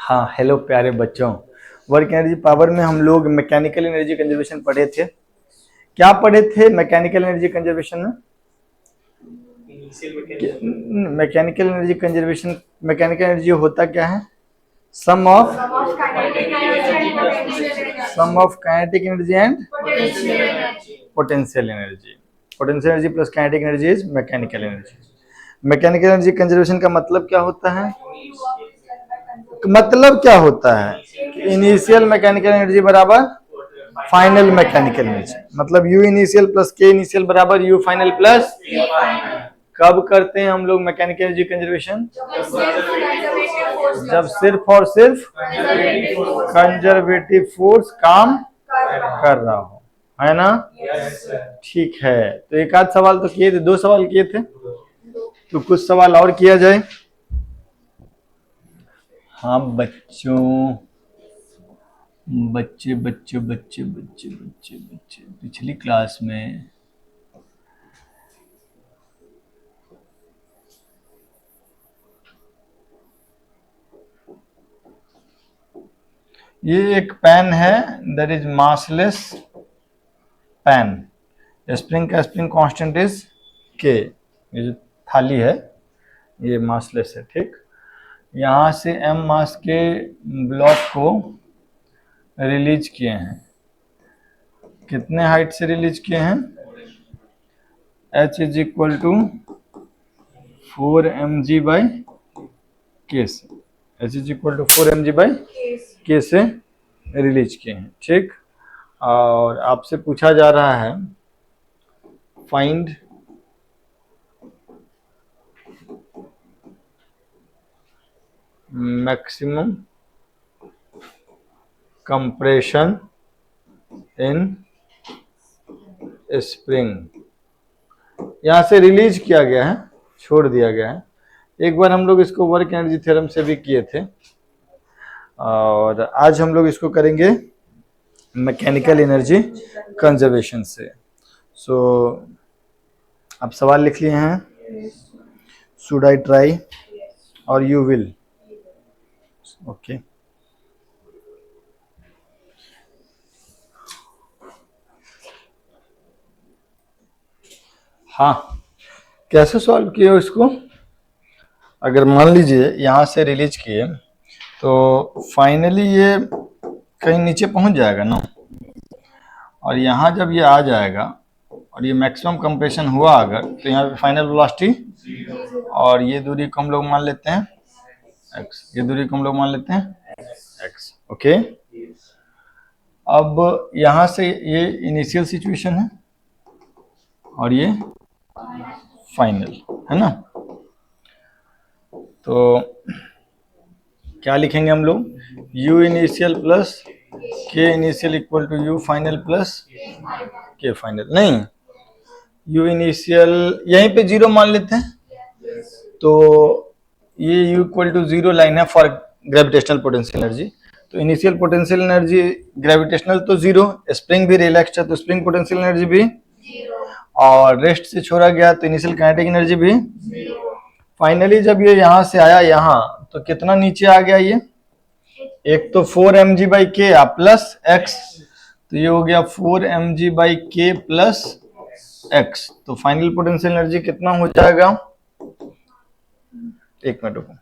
हाँ, हेलो प्यारे बच्चों। वर्क एनर्जी पावर में हम लोग मैकेनिकल एनर्जी कंजर्वेशन पढ़े थे। क्या पढ़े थे मैकेनिकल एनर्जी कंजर्वेशन में? Mechanical energy conservation, mechanical energy होता क्या है? Sum of kinetic energy and potential energy. Potential energy plus kinetic energy is mechanical energy. Mechanical energy conservation का मतलब क्या होता है? मतलब क्या होता है? इनिशियल मैकेनिकल एनर्जी बराबर फाइनल मैकेनिकल एनर्जी, मतलब U initial plus K initial बराबर यू फाइनल प्लस। कब करते हैं हम लोग मैकेनिकल एनर्जी कंजर्वेशन? जब सिर्फ और सिर्फ कंजर्वेटिव फोर्स काम कर रहा हो, है ना? ठीक है, तो एक आध सवाल तो किए थे, 2 सवाल किए थे, तो कुछ सवाल और किया जाए। हाँ बच्चों, बच्चे बच्चे बच्चे बच्चे बच्चे बच्चे पिछली क्लास में ये एक पेन है, that is massless pen. Spring का स्प्रिंग कांस्टेंट इज के। ये जो थाली है ये मासलेस है, ठीक। यहाँ से m मास के ब्लॉक को रिलीज किए हैं। कितने हाइट से रिलीज किए हैं? h is equal to 4 mg by K से। h is equal to 4 mg by K से रिलीज किए हैं, ठीक। और आपसे पूछा जा रहा है find maximum compression in spring. यहां से रिलीज किया गया है, छोड़ दिया गया है। एक बार हम लोग इसको वर्क एनर्जी थ्योरम से भी किए थे, और आज हम लोग इसको करेंगे मैकेनिकल एनर्जी कंजर्वेशन से। सो आप सवाल लिख लिए हैं? शुड आई ट्राई और यू विल? ओके। हाँ, कैसे सॉल्व किए हो इसको? अगर मान लीजिए यहाँ से रिलीज किए तो फाइनली ये कहीं नीचे पहुंच जाएगा ना, और यहाँ जब ये आ जाएगा और ये मैक्सिमम कंप्रेशन हुआ अगर, तो यहाँ पे फाइनल वेलोसिटी, और ये दूरी को हम लोग मान लेते हैं x, ये दूरी को हम लोग मान लेते हैं x। ओके, अब यहाँ से ये इनिशियल सिचुएशन है और ये फाइनल है ना, तो क्या लिखेंगे हम लोग? u initial plus K initial equal to u final plus K final. नहीं, u इनिशियल यहीं पे 0 मान लेते हैं, तो ये u इक्वल टू 0 लाइन है फॉर ग्रेविटेशनल पोटेंशियल एनर्जी। तो इनिशियल पोटेंशियल एनर्जी ग्रेविटेशनल तो 0, स्प्रिंग भी रिलैक्स्ड है तो स्प्रिंग पोटेंशियल एनर्जी भी 0, और रेस्ट से छोड़ा गया तो इनिशियल काइनेटिक एनर्जी भी 0। फाइनली जब ये यहाँ से आया यहाँ, तो कितना नीचे आ गया? ये एक तो 4 mg बाई के प्लस x, तो ये हो गया 4 mg बाई के प्लस x। तो फाइनल पोटेंशियल एनर्जी कितना हो जाएगा? एक मिनट रुको।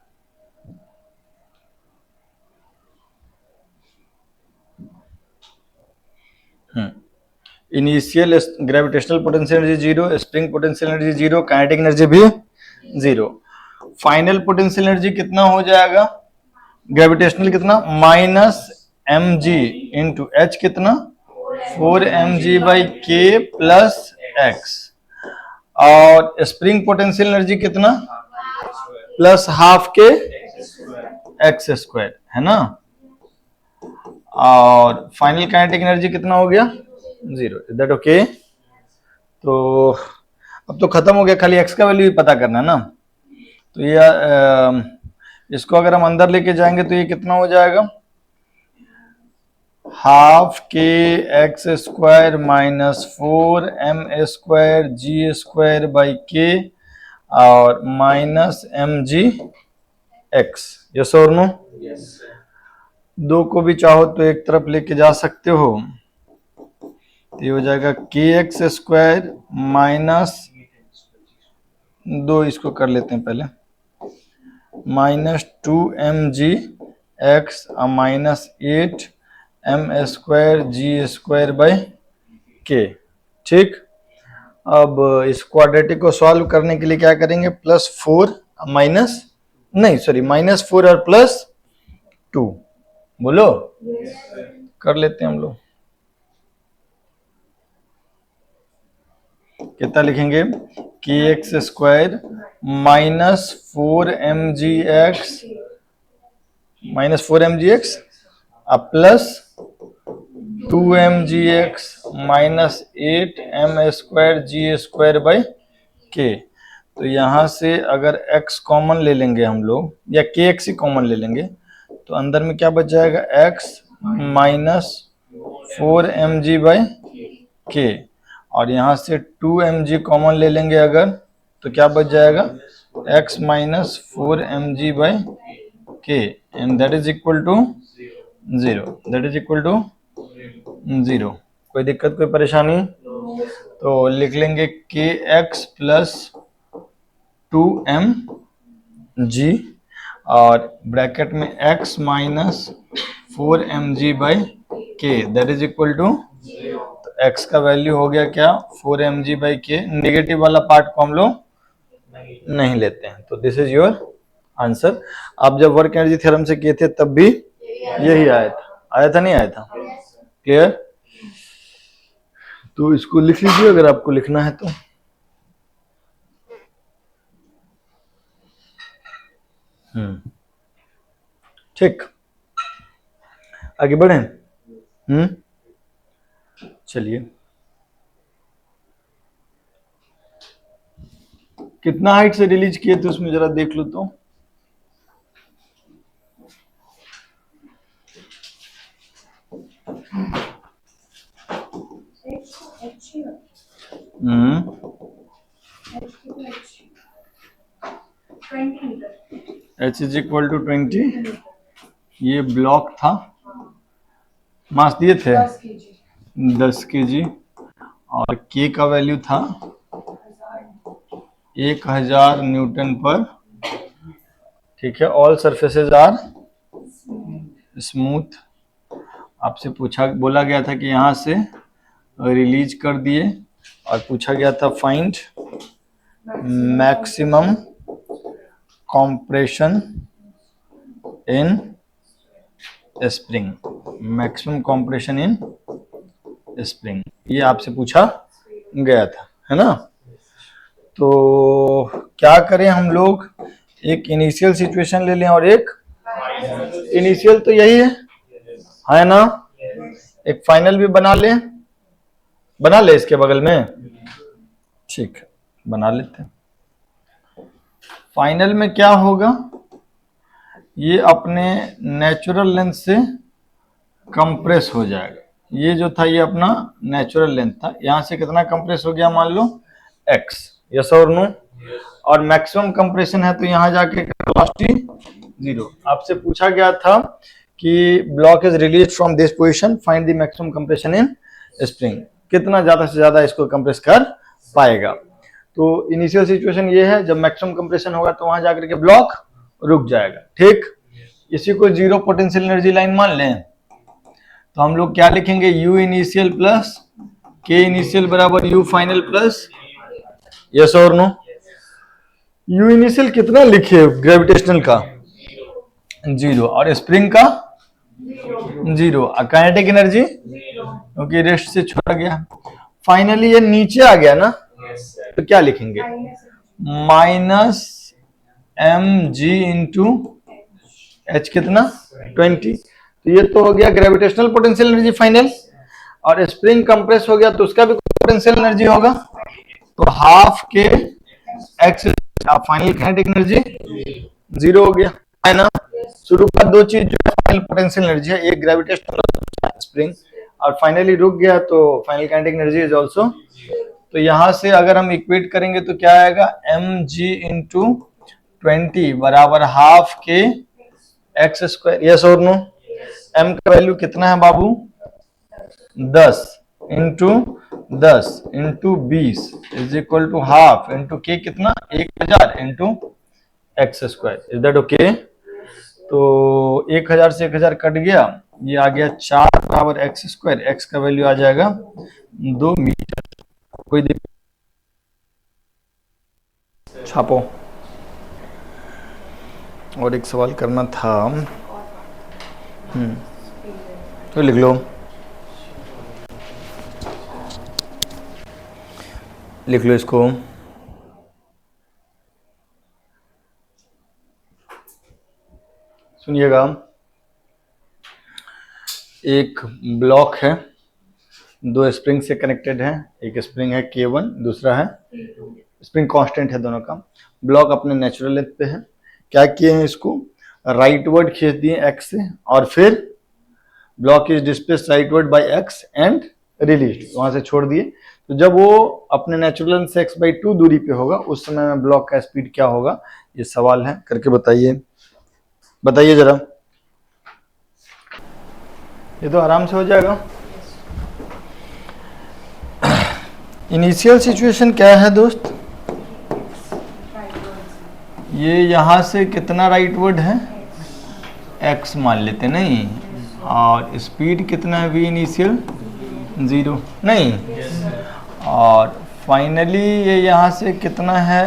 Initial gravitational potential energy 0, spring potential energy 0, kinetic energy भी 0। फाइनल पोटेंशियल एनर्जी कितना हो जाएगा? ग्रेविटेशनल कितना? माइनस mg इंटू h, कितना? 4 mg बाई के प्लस x। और स्प्रिंग पोटेंशियल एनर्जी कितना? Plus half K x square, है ना। और फाइनल काइनेटिक एनर्जी कितना हो गया? 0। Is that okay? तो अब तो खत्म हो गया, खाली x का वैल्यू ही पता करना है ना। तो ये इसको अगर हम अंदर लेके जाएंगे तो ये कितना हो जाएगा? Half K x square minus 4 m square g square by K और माइनस mg x। यस और नो? दो को भी चाहो तो एक तरफ लेके जा सकते हो, तो ये हो जाएगा के एक्स स्क्वायर माइनस 2, इसको कर लेते हैं पहले, minus 2mg(x) minus 8m² g²/k। ठीक, अब इस क्वाड्रेटिक को सॉल्व करने के लिए क्या करेंगे, +4 माइनस नहीं सॉरी -4 और +2, बोलो कर लेते हैं हम लोग। कितना लिखेंगे, के x square minus 4mg(x) plus 2mg(x) minus 8m² g²/k। तो यहाँ से अगर x कॉमन ले लेंगे हम लोग, या kx ही कॉमन ले लेंगे, तो अंदर में क्या बच जाएगा, x माइनस 4mg/k, और यहाँ से 2mg कॉमन ले लेंगे अगर, तो क्या बच जाएगा, x minus 4mg/k, and that is equal to 0। कोई दिक्कत, कोई परेशानी? तो लिख लेंगे के एक्स प्लस 2mg और ब्रैकेट में x minus 4mg/k, that is equal to, x का वैल्यू हो गया क्या, 4mg/k। नेगेटिव वाला पार्ट को हम लोग नहीं लेते हैं, तो दिस इज योर आंसर। आप जब वर्क एनर्जी थ्योरम से किए थे तब भी यही आया था नहीं आया था? क्लियर? तो इसको लिख लीजिए अगर आपको लिखना है तो। ठीक, आगे बढ़े। चलिए, कितना हाइट से रिलीज किए थे उसमें जरा देख लो तो। h is equal to 20। ये ब्लॉक था, मास दिए थे 10 kg, और k का वैल्यू था 1000 न्यूटन पर। ठीक है, ऑल सरफेसेस आर स्मूथ। आपसे बोला गया था कि यहाँ से रिलीज कर दिए, और पूछा गया था find maximum compression in spring, maximum compression in spring, ये आपसे पूछा गया था, है ना। तो क्या करें हम लोग, एक इनिशियल सिचुएशन ले लें और एक इनिशियल, तो यही है ना। एक फाइनल भी बना ले इसके बगल में। ठीक है, बना लेते हैं। फाइनल में क्या होगा, ये अपने नेचुरल लेंथ से कंप्रेस हो जाएगा। ये जो था ये अपना नेचुरल लेंथ था, यहाँ से कितना कंप्रेस हो गया, मान लो x, यस और नो। और मैक्सिमम कंप्रेशन है तो यहाँ जाके वेलोसिटी 0। आपसे पूछा गया था कि block is release from this position, find the maximum compression in spring, कितना ज्यादा से ज्यादा इसको कंप्रेस कर पाएगा। तो इनिशियल सिचुएशन ये है, जब मैक्सिमम कंप्रेशन होगा तो वहां जाकर के ब्लॉक रुक जाएगा। ठीक, इसी को जीरो पोटेंशियल एनर्जी लाइन मान लें, तो हम लोग क्या लिखेंगे, u initial plus k initial बराबर u फाइनल प्लस, यस और नो। u इनिशियल कितना लिखे, ग्रेविटेशनल का 0, और स्प्रिंग का 0, काइनेटिक एनर्जी क्योंकि रेस्ट से छोड़ा गया। फाइनली ये नीचे आ गया ना, तो क्या लिखेंगे, माइनस mg इंटू h, कितना 20। तो ये तो हो गया ग्रेविटेशनल पोटेंशियल एनर्जी फाइनल, और स्प्रिंग कंप्रेस हो गया तो उसका भी पोटेंशियल एनर्जी होगा, तो half K x final kinetic energy 0 हो गया, है ना। शुरू का दो चीज जो फाइनल पोटेंशियल एनर्जी है, एक ग्रेविटेशनल स्प्रिंग, और फाइनली रुक गया तो final kinetic energy is also. तो यहां से अगर हम इक्वेट करेंगे तो क्या आएगा, mg इंटू 20 बराबर half K x square, yes और नो। m का वैल्यू कितना है बाबू? 10 into 10 into 20 is equal to half into K कितना 1000 into x square. Is that okay? तो 1000 से 1000 कट गया, ये आ गया 4 बराबर एक्स स्क्वायर। एक्स का वैल्यू आ जाएगा 2 मीटर। कोई दिक्कत? छापो। और एक सवाल करना था, तो लिख लो, लिख लो इसको। सुनिएगा, एक ब्लॉक है, दो स्प्रिंग से कनेक्टेड है। एक स्प्रिंग है K1, दूसरा है स्प्रिंग कांस्टेंट है, दोनों का। ब्लॉक अपने नेचुरल लेंथ पे है। क्या किए हैं, इसको राइटवर्ड खींच दिए x से, और फिर block is displaced rightward by x and release, वहां से छोड़ दिए। तो जब वो अपने नेचुरल लेंथ से x/2 दूरी पे होगा, उस समय में ब्लॉक का स्पीड क्या होगा, ये सवाल है, करके बताइए। बताइए जरा, ये तो आराम से हो जाएगा। इनिशियल सिचुएशन क्या है दोस्त? ये यहां से कितना राइटवर्ड है, x मान लेते नहीं, और स्पीड कितना है v इनिशियल 0 नहीं, और फाइनली ये यहां से कितना है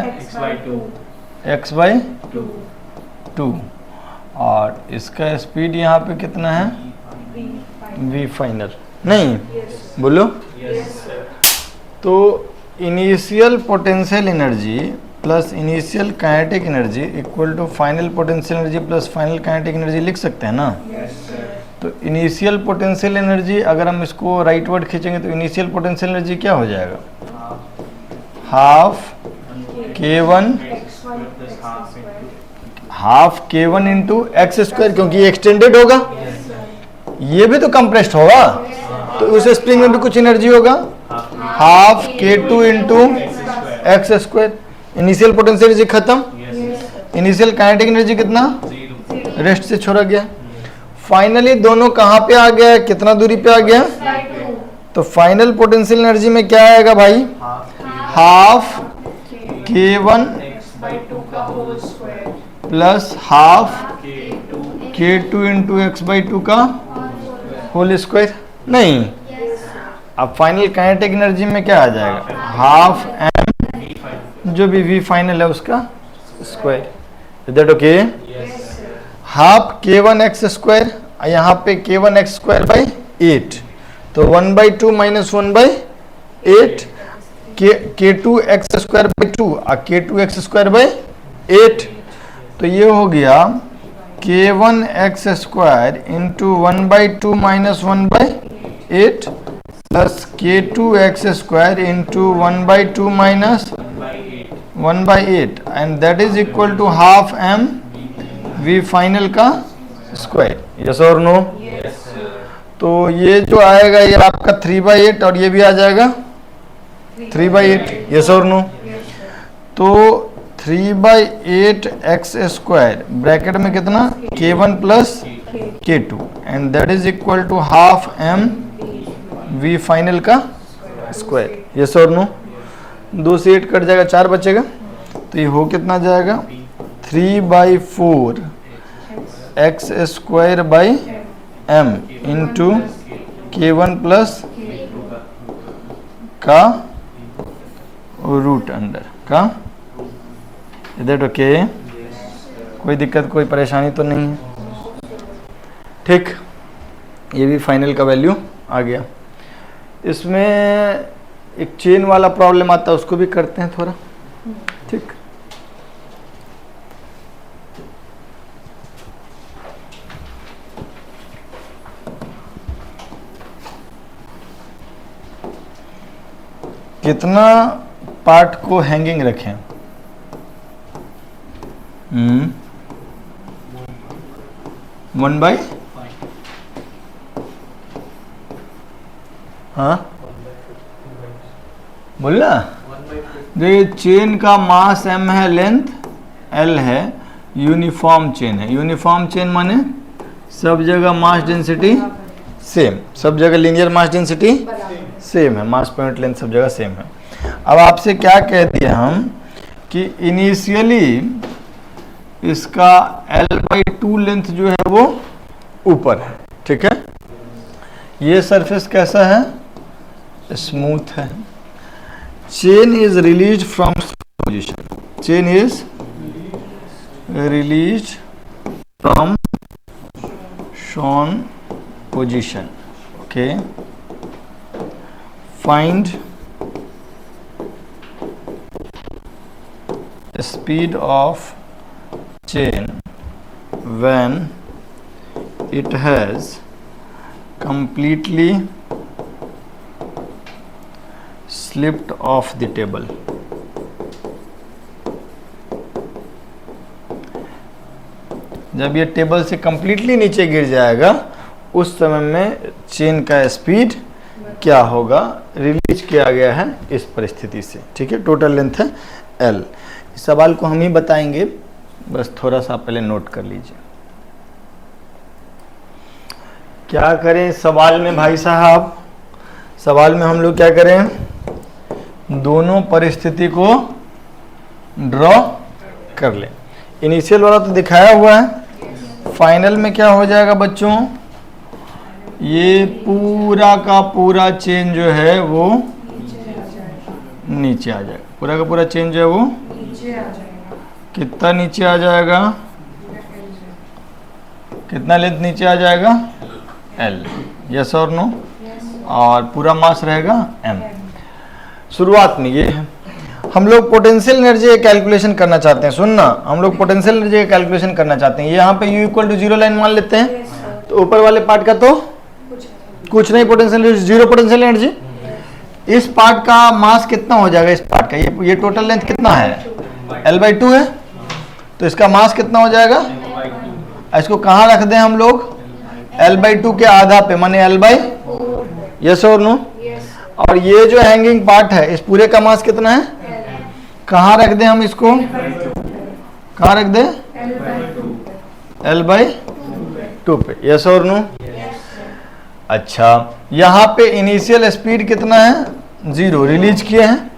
x/2, और इसका स्पीड यहाँ पे कितना है v फाइनल नहीं, बोलो। तो initial potential energy plus initial kinetic energy equal to final potential energy plus final kinetic energy लिख सकते हैं ना। तो इनिशियल पोटेंशियल एनर्जी, अगर हम इसको राइटवर्ड खींचेंगे तो इनिशियल पोटेंशियल एनर्जी क्या हो जाएगा, half K1 into x square, क्योंकि ये एक्सटेंडेड होगा, ये भी तो कंप्रेस्ड होगा, तो उस स्प्रिंग में भी कुछ एनर्जी होगा, half K2 into x square. Initial potential energy खत्म, इनिशियल काइनेटिक एनर्जी कितना, रेस्ट से छोड़ा गया। फाइनली दोनों कहां पे आ गया, कितना दूरी पे आ गया, तो फाइनल पोटेंशियल एनर्जी में क्या आएगा भाई, half K1 plus half K2 into x/2 का होल स्क्वायर नहीं। अब फाइनल काइनेटिक एनर्जी में क्या आ जाएगा, हाफ m जो भी v फाइनल है उसका square. Is that okay? Half K1 x square, यहाँ पे K1 एक्स स्क्वायर बाई 8, तो 1/2 minus 1/8, K2 x square by 2 और K2 एक्स स्क्वायर बाई 8, तो ये हो गया K1 x square into 1/2 minus 1/8 plus K2 x square into 1/2 minus 1/8, and that is equal to half m v final का square. Yes और no? तो ये जो आएगा ये आपका 3/8, और ये भी आ जाएगा 3/8। यस और नो? तो 3/8 एक्स स्क्वायर ब्रैकेट में कितना, K1 plus K2, and that is equal to half m v final का स्क्वायर। यस और नो? 2 से 8 कट जाएगा, 4 बचेगा, तो ये हो कितना जाएगा, 3/4 x square by m into K1 plus का रूट अंडर का। Is that okay? कोई दिक्कत, कोई परेशानी तो नहीं है? ठीक, ये भी फाइनल का वैल्यू आ गया। इसमें एक चेन वाला प्रॉब्लम आता है, उसको भी करते हैं थोड़ा। ठीक, कितना पार्ट को हैंगिंग रखें, 1/, हाँ बोलना। जो ये चेन का मास m है, लेंथ l है, यूनिफॉर्म चेन है। यूनिफॉर्म चेन माने सब जगह मास डेंसिटी सेम, सब जगह लीनियर मास डेंसिटी सेम है, मास पॉइंट लेंथ सब जगह सेम है। अब आपसे क्या कह दिया हम कि इनिशियली इसका L/2 लेंथ जो है वो ऊपर है, ठीक है। ये सरफेस कैसा है, स्मूथ है। Chain is release from position, chain is release from shown position, okay. Find speed of chain when it has completely slipped off the table. जब ये टेबल से कंप्लीटली नीचे गिर जाएगा उस समय में चेन का स्पीड क्या होगा, रिलीज किया गया है इस परिस्थिति से, ठीक है। टोटल लेंथ है L। इस सवाल को हम ही बताएंगे, बस थोड़ा सा पहले नोट कर लीजिए। क्या करें सवाल में भाई साहब, सवाल में हम लोग क्या करें, दोनों परिस्थिति को ड्रॉ कर लें। इनिशियल वाला तो दिखाया हुआ है, फाइनल में क्या हो जाएगा बच्चों, ये पूरा का पूरा चेन जो है वो नीचे आ जाएगा, पूरा का पूरा चेन जो है वो कितना नीचे आ जाएगा, कितना लेंथ नीचे आ जाएगा L, यस और नो, और पूरा मास रहेगा M। शुरुआत में ये है, हम लोग पोटेंशियल एनर्जी कैलकुलेशन करना चाहते हैं, सुनना, हम लोग पोटेंशियल एनर्जी कैलकुलेशन करना चाहते हैं। यहाँ पे U = 0 लाइन मान लेते हैं, तो ऊपर वाले पार्ट का तो कुछ नहीं, potential energy zero potential energy. इस पार्ट का मास कितना हो जाएगा, इस पार्ट का, ये टोटल लेंथ कितना है, L/2 है, तो इसका मास कितना हो जाएगा, इसको कहाँ रख दें हम लोग, L/2 के आधा पे, माने L/4, यस और नो। और ये जो हैंगिंग पार्ट है इस पूरे का मास कितना है, कहाँ रख दें हम इसको, कहाँ रख दें, L/2 पे, यस और नो। अच्छा, यहाँ पे इनिशियल स्पीड कितना है, 0 रिलीज किए हैं,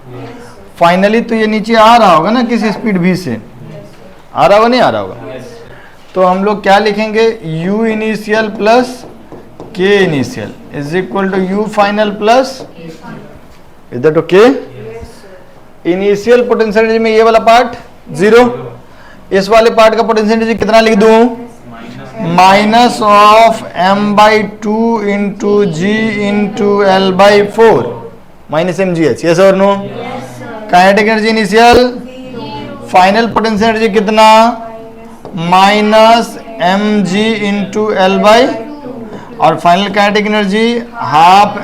फाइनली तो ये नीचे आ रहा होगा ना किसी स्पीड v से, आ रहा होगा नहीं आ रहा होगा, तो हम लोग क्या लिखेंगे, u initial plus k initial is equal to u final plus, is that okay. Initial potential energy में ये वाला पार्ट 0, इस वाले पार्ट का पोटेंशियल एनर्जी कितना लिख दूं, minus of m/2 into g into L/4 minus mgh, yes और no. Kinetic energy initial, final potential energy कितना, माइनस mg इंटू L/, और final kinetic energy half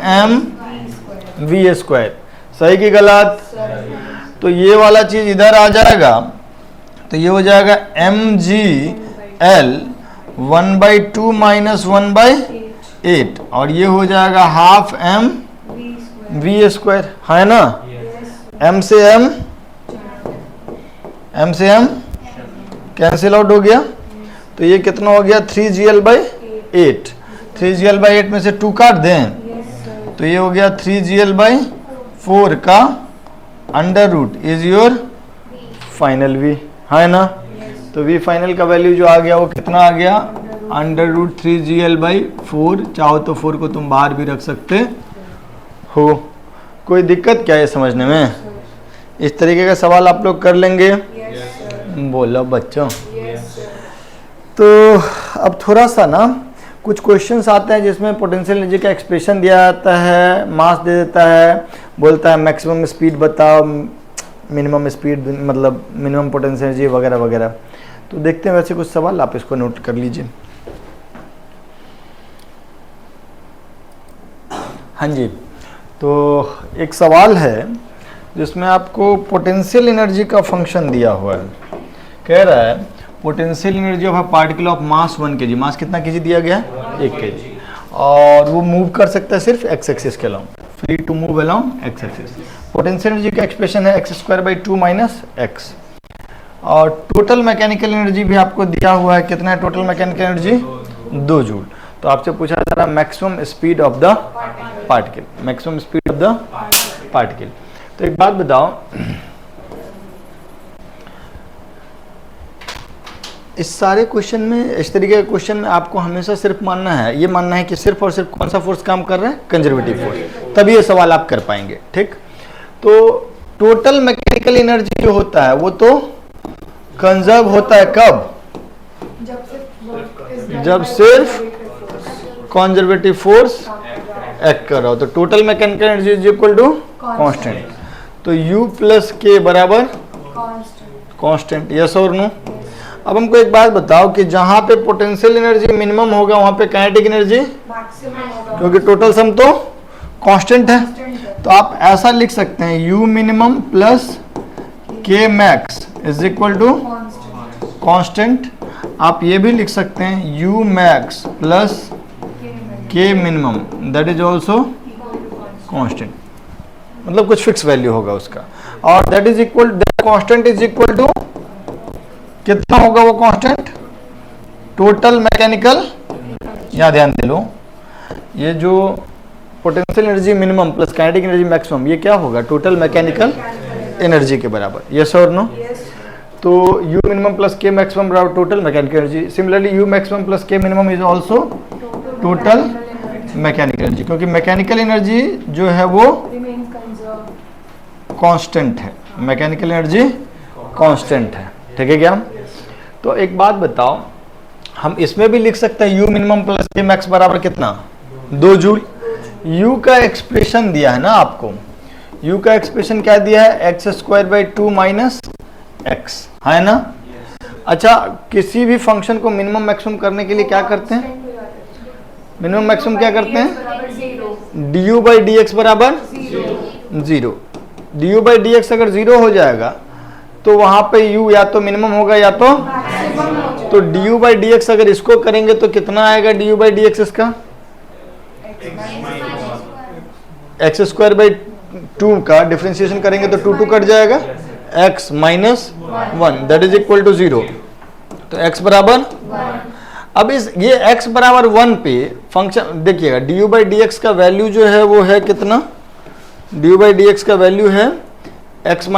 mv²। सही की गलत, तो ये वाला चीज इधर आ जाएगा, तो ये हो जाएगा mgl 1/2 माइनस 1/8, और ये हो जाएगा हाफ mv², है ना। m से m कैंसिल आउट हो गया, तो ये कितना हो गया, 3gl/8, 3gl/8 में से 2 काट दें, तो ये हो गया 3gl/4 का under root is your final v, है ना। तो v फाइनल का वैल्यू जो आ गया वो कितना आ गया, अंडर रूट 3gl/4, चाहो तो 4 को तुम बाहर भी रख सकते हो। कोई दिक्कत क्या है समझने में, इस तरीके का सवाल आप लोग कर लेंगे, बोलो बच्चों। तो अब थोड़ा सा ना कुछ क्वेश्चंस आते हैं जिसमें पोटेंशियल एनर्जी का एक्सप्रेशन दिया जाता है, मास दे देता है, बोलता है मैक्सिमम स्पीड बताओ, मिनिमम स्पीड मतलब मिनिमम पोटेंशियल एनर्जी वगैरह वगैरह। तो देखते हैं वैसे कुछ सवाल, आप इसको नोट कर लीजिए। हाँ जी, तो एक सवाल है जिसमें आपको पोटेंशियल एनर्जी का फंक्शन दिया हुआ है, कह रहा है potential energy of a particle of mass 1 kg, मास कितना kg दिया गया, 1 kg, और वो मूव कर सकता है सिर्फ एक्स एक्सिस के along, free to move along x axis. Potential energy का एक्सप्रेशन है x² माइनस x, और टोटल मैकेनिकल एनर्जी भी आपको दिया हुआ है, कितना है टोटल मैकेनिकल एनर्जी, 2 जूल। तो आपसे पूछा जा रहा maximum speed of the particle, maximum speed of the particle. तो एक बात बताओ, इस सारे क्वेश्चन में, इस तरीके के क्वेश्चन में आपको हमेशा सिर्फ मानना है, ये मानना है कि सिर्फ और सिर्फ कौन सा फोर्स काम कर रहा है, कंजर्वेटिव फोर्स, तभी ये सवाल आप कर पाएंगे। ठीक, तो टोटल मैकेनिकल एनर्जी जो होता है वो तो कंजर्व होता है कब, जब सिर्फ कंजर्वेटिव फोर्स एक्ट कर रहा हो। तो total mechanical energy is equal to constant. तो U प्लस के बराबर कांस्टेंट, यस और नो। अब हमको एक बात बताओ कि जहां पे पोटेंशियल एनर्जी मिनिमम होगा वहां पे काइनेटिक एनर्जी मैक्सिमम, क्योंकि टोटल सम तो कांस्टेंट है। तो आप ऐसा लिख सकते हैं U minimum plus K max is equal to constant. आप ये भी लिख सकते हैं U max plus K minimum that is also constant, मतलब कुछ फिक्स वैल्यू होगा उसका, और that is equal, that constant is equal to कितना होगा वो कांस्टेंट, टोटल मैकेनिकल। यहाँ ध्यान दे लो, ये जो potential energy minimum plus kinetic energy maximum, ये क्या होगा, टोटल मैकेनिकल एनर्जी के बराबर, यस और नो। तो U minimum plus K maximum बराबर total mechanical energy. Similarly U maximum plus K minimum is also total mechanical energy, क्योंकि mechanical energy जो है वो कांस्टेंट है, मैकेनिकल एनर्जी कांस्टेंट है। ठीक है क्या? तो एक बात बताओ, हम इसमें भी लिख सकते हैं U minimum plus K max बराबर कितना, 2 जूल। U का एक्सप्रेशन दिया है ना आपको, U का एक्सप्रेशन क्या दिया है, x² / 2 - x, है ना। अच्छा, किसी भी फंक्शन को मिनिमम मैक्सिमम करने के लिए क्या करते हैं, मिनिमम मैक्सिमम क्या करते हैं, du/dx बराबर 0। du/dx अगर 0 हो जाएगा तो वहां पे U या तो मिनिमम होगा या तो du/dx अगर इसको करेंगे तो कितना आएगा du/dx इसका, x² / 2 का डिफरेंशिएशन करेंगे तो 2 कट जाएगा, x - 1 that is equal to 0। तो x बराबर 1। अब इस ये x बराबर 1 पे फंक्शन देखिएगा, du/dx का वैल्यू जो है वो है कितना, du/dx का वैल्यू है x -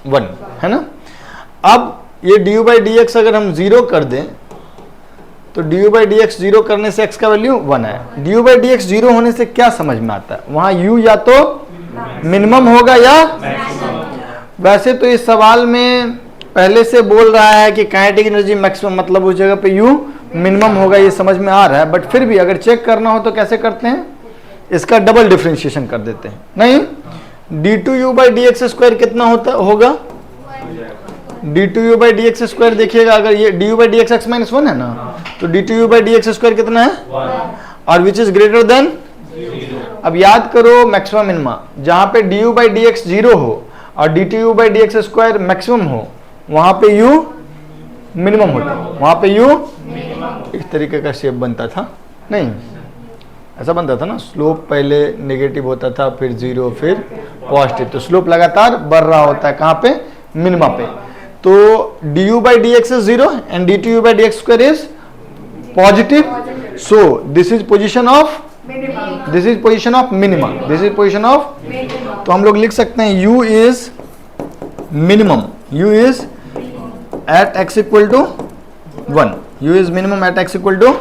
1, है ना। अब ये du/dx अगर हम 0 कर दें तो du/dx 0 करने से x का वैल्यू 1 है। du/dx 0 होने से क्या समझ में आता है, वहां U या तो मिनिमम होगा या, वैसे तो इस सवाल में पहले से बोल रहा है कि काइनेटिक एनर्जी मैक्सिमम, मतलब उस जगह पे U मिनिमम होगा, ये समझ में आ रहा है। बट फिर भी अगर चेक करना हो तो कैसे करते हैं, इसका डबल डिफरेंशिएशन कर देते हैं। नहीं, d2u/dx² कितना होगा, d2u/dx² देखिएगा, अगर ये du/dx x - 1 है ना, तो d2u/dx² कितना है, और विच इज ग्रेटर देन। अब याद करो मैक्सिमम मिनिमा, जहां पे du/dx 0 हो और d2u/dx² मैक्सिमम हो, वहां पे u मिनिमम होता है, वहां पे u इस तरीके का शेप बनता था, नहीं ऐसा बनता था ना, स्लोप पहले नेगेटिव होता था, फिर 0, फिर पॉजिटिव, तो स्लोप लगातार बढ़ रहा होता है कहाँ पे, मिनिमा पे। तो du/dx is 0 and d2u/dx² is positive, so this is position of minima, this is position of minima, this is position of minima। तो हम लोग लिख सकते हैं u is minimum, u is at x equal to 1, u is minimum at x equal to,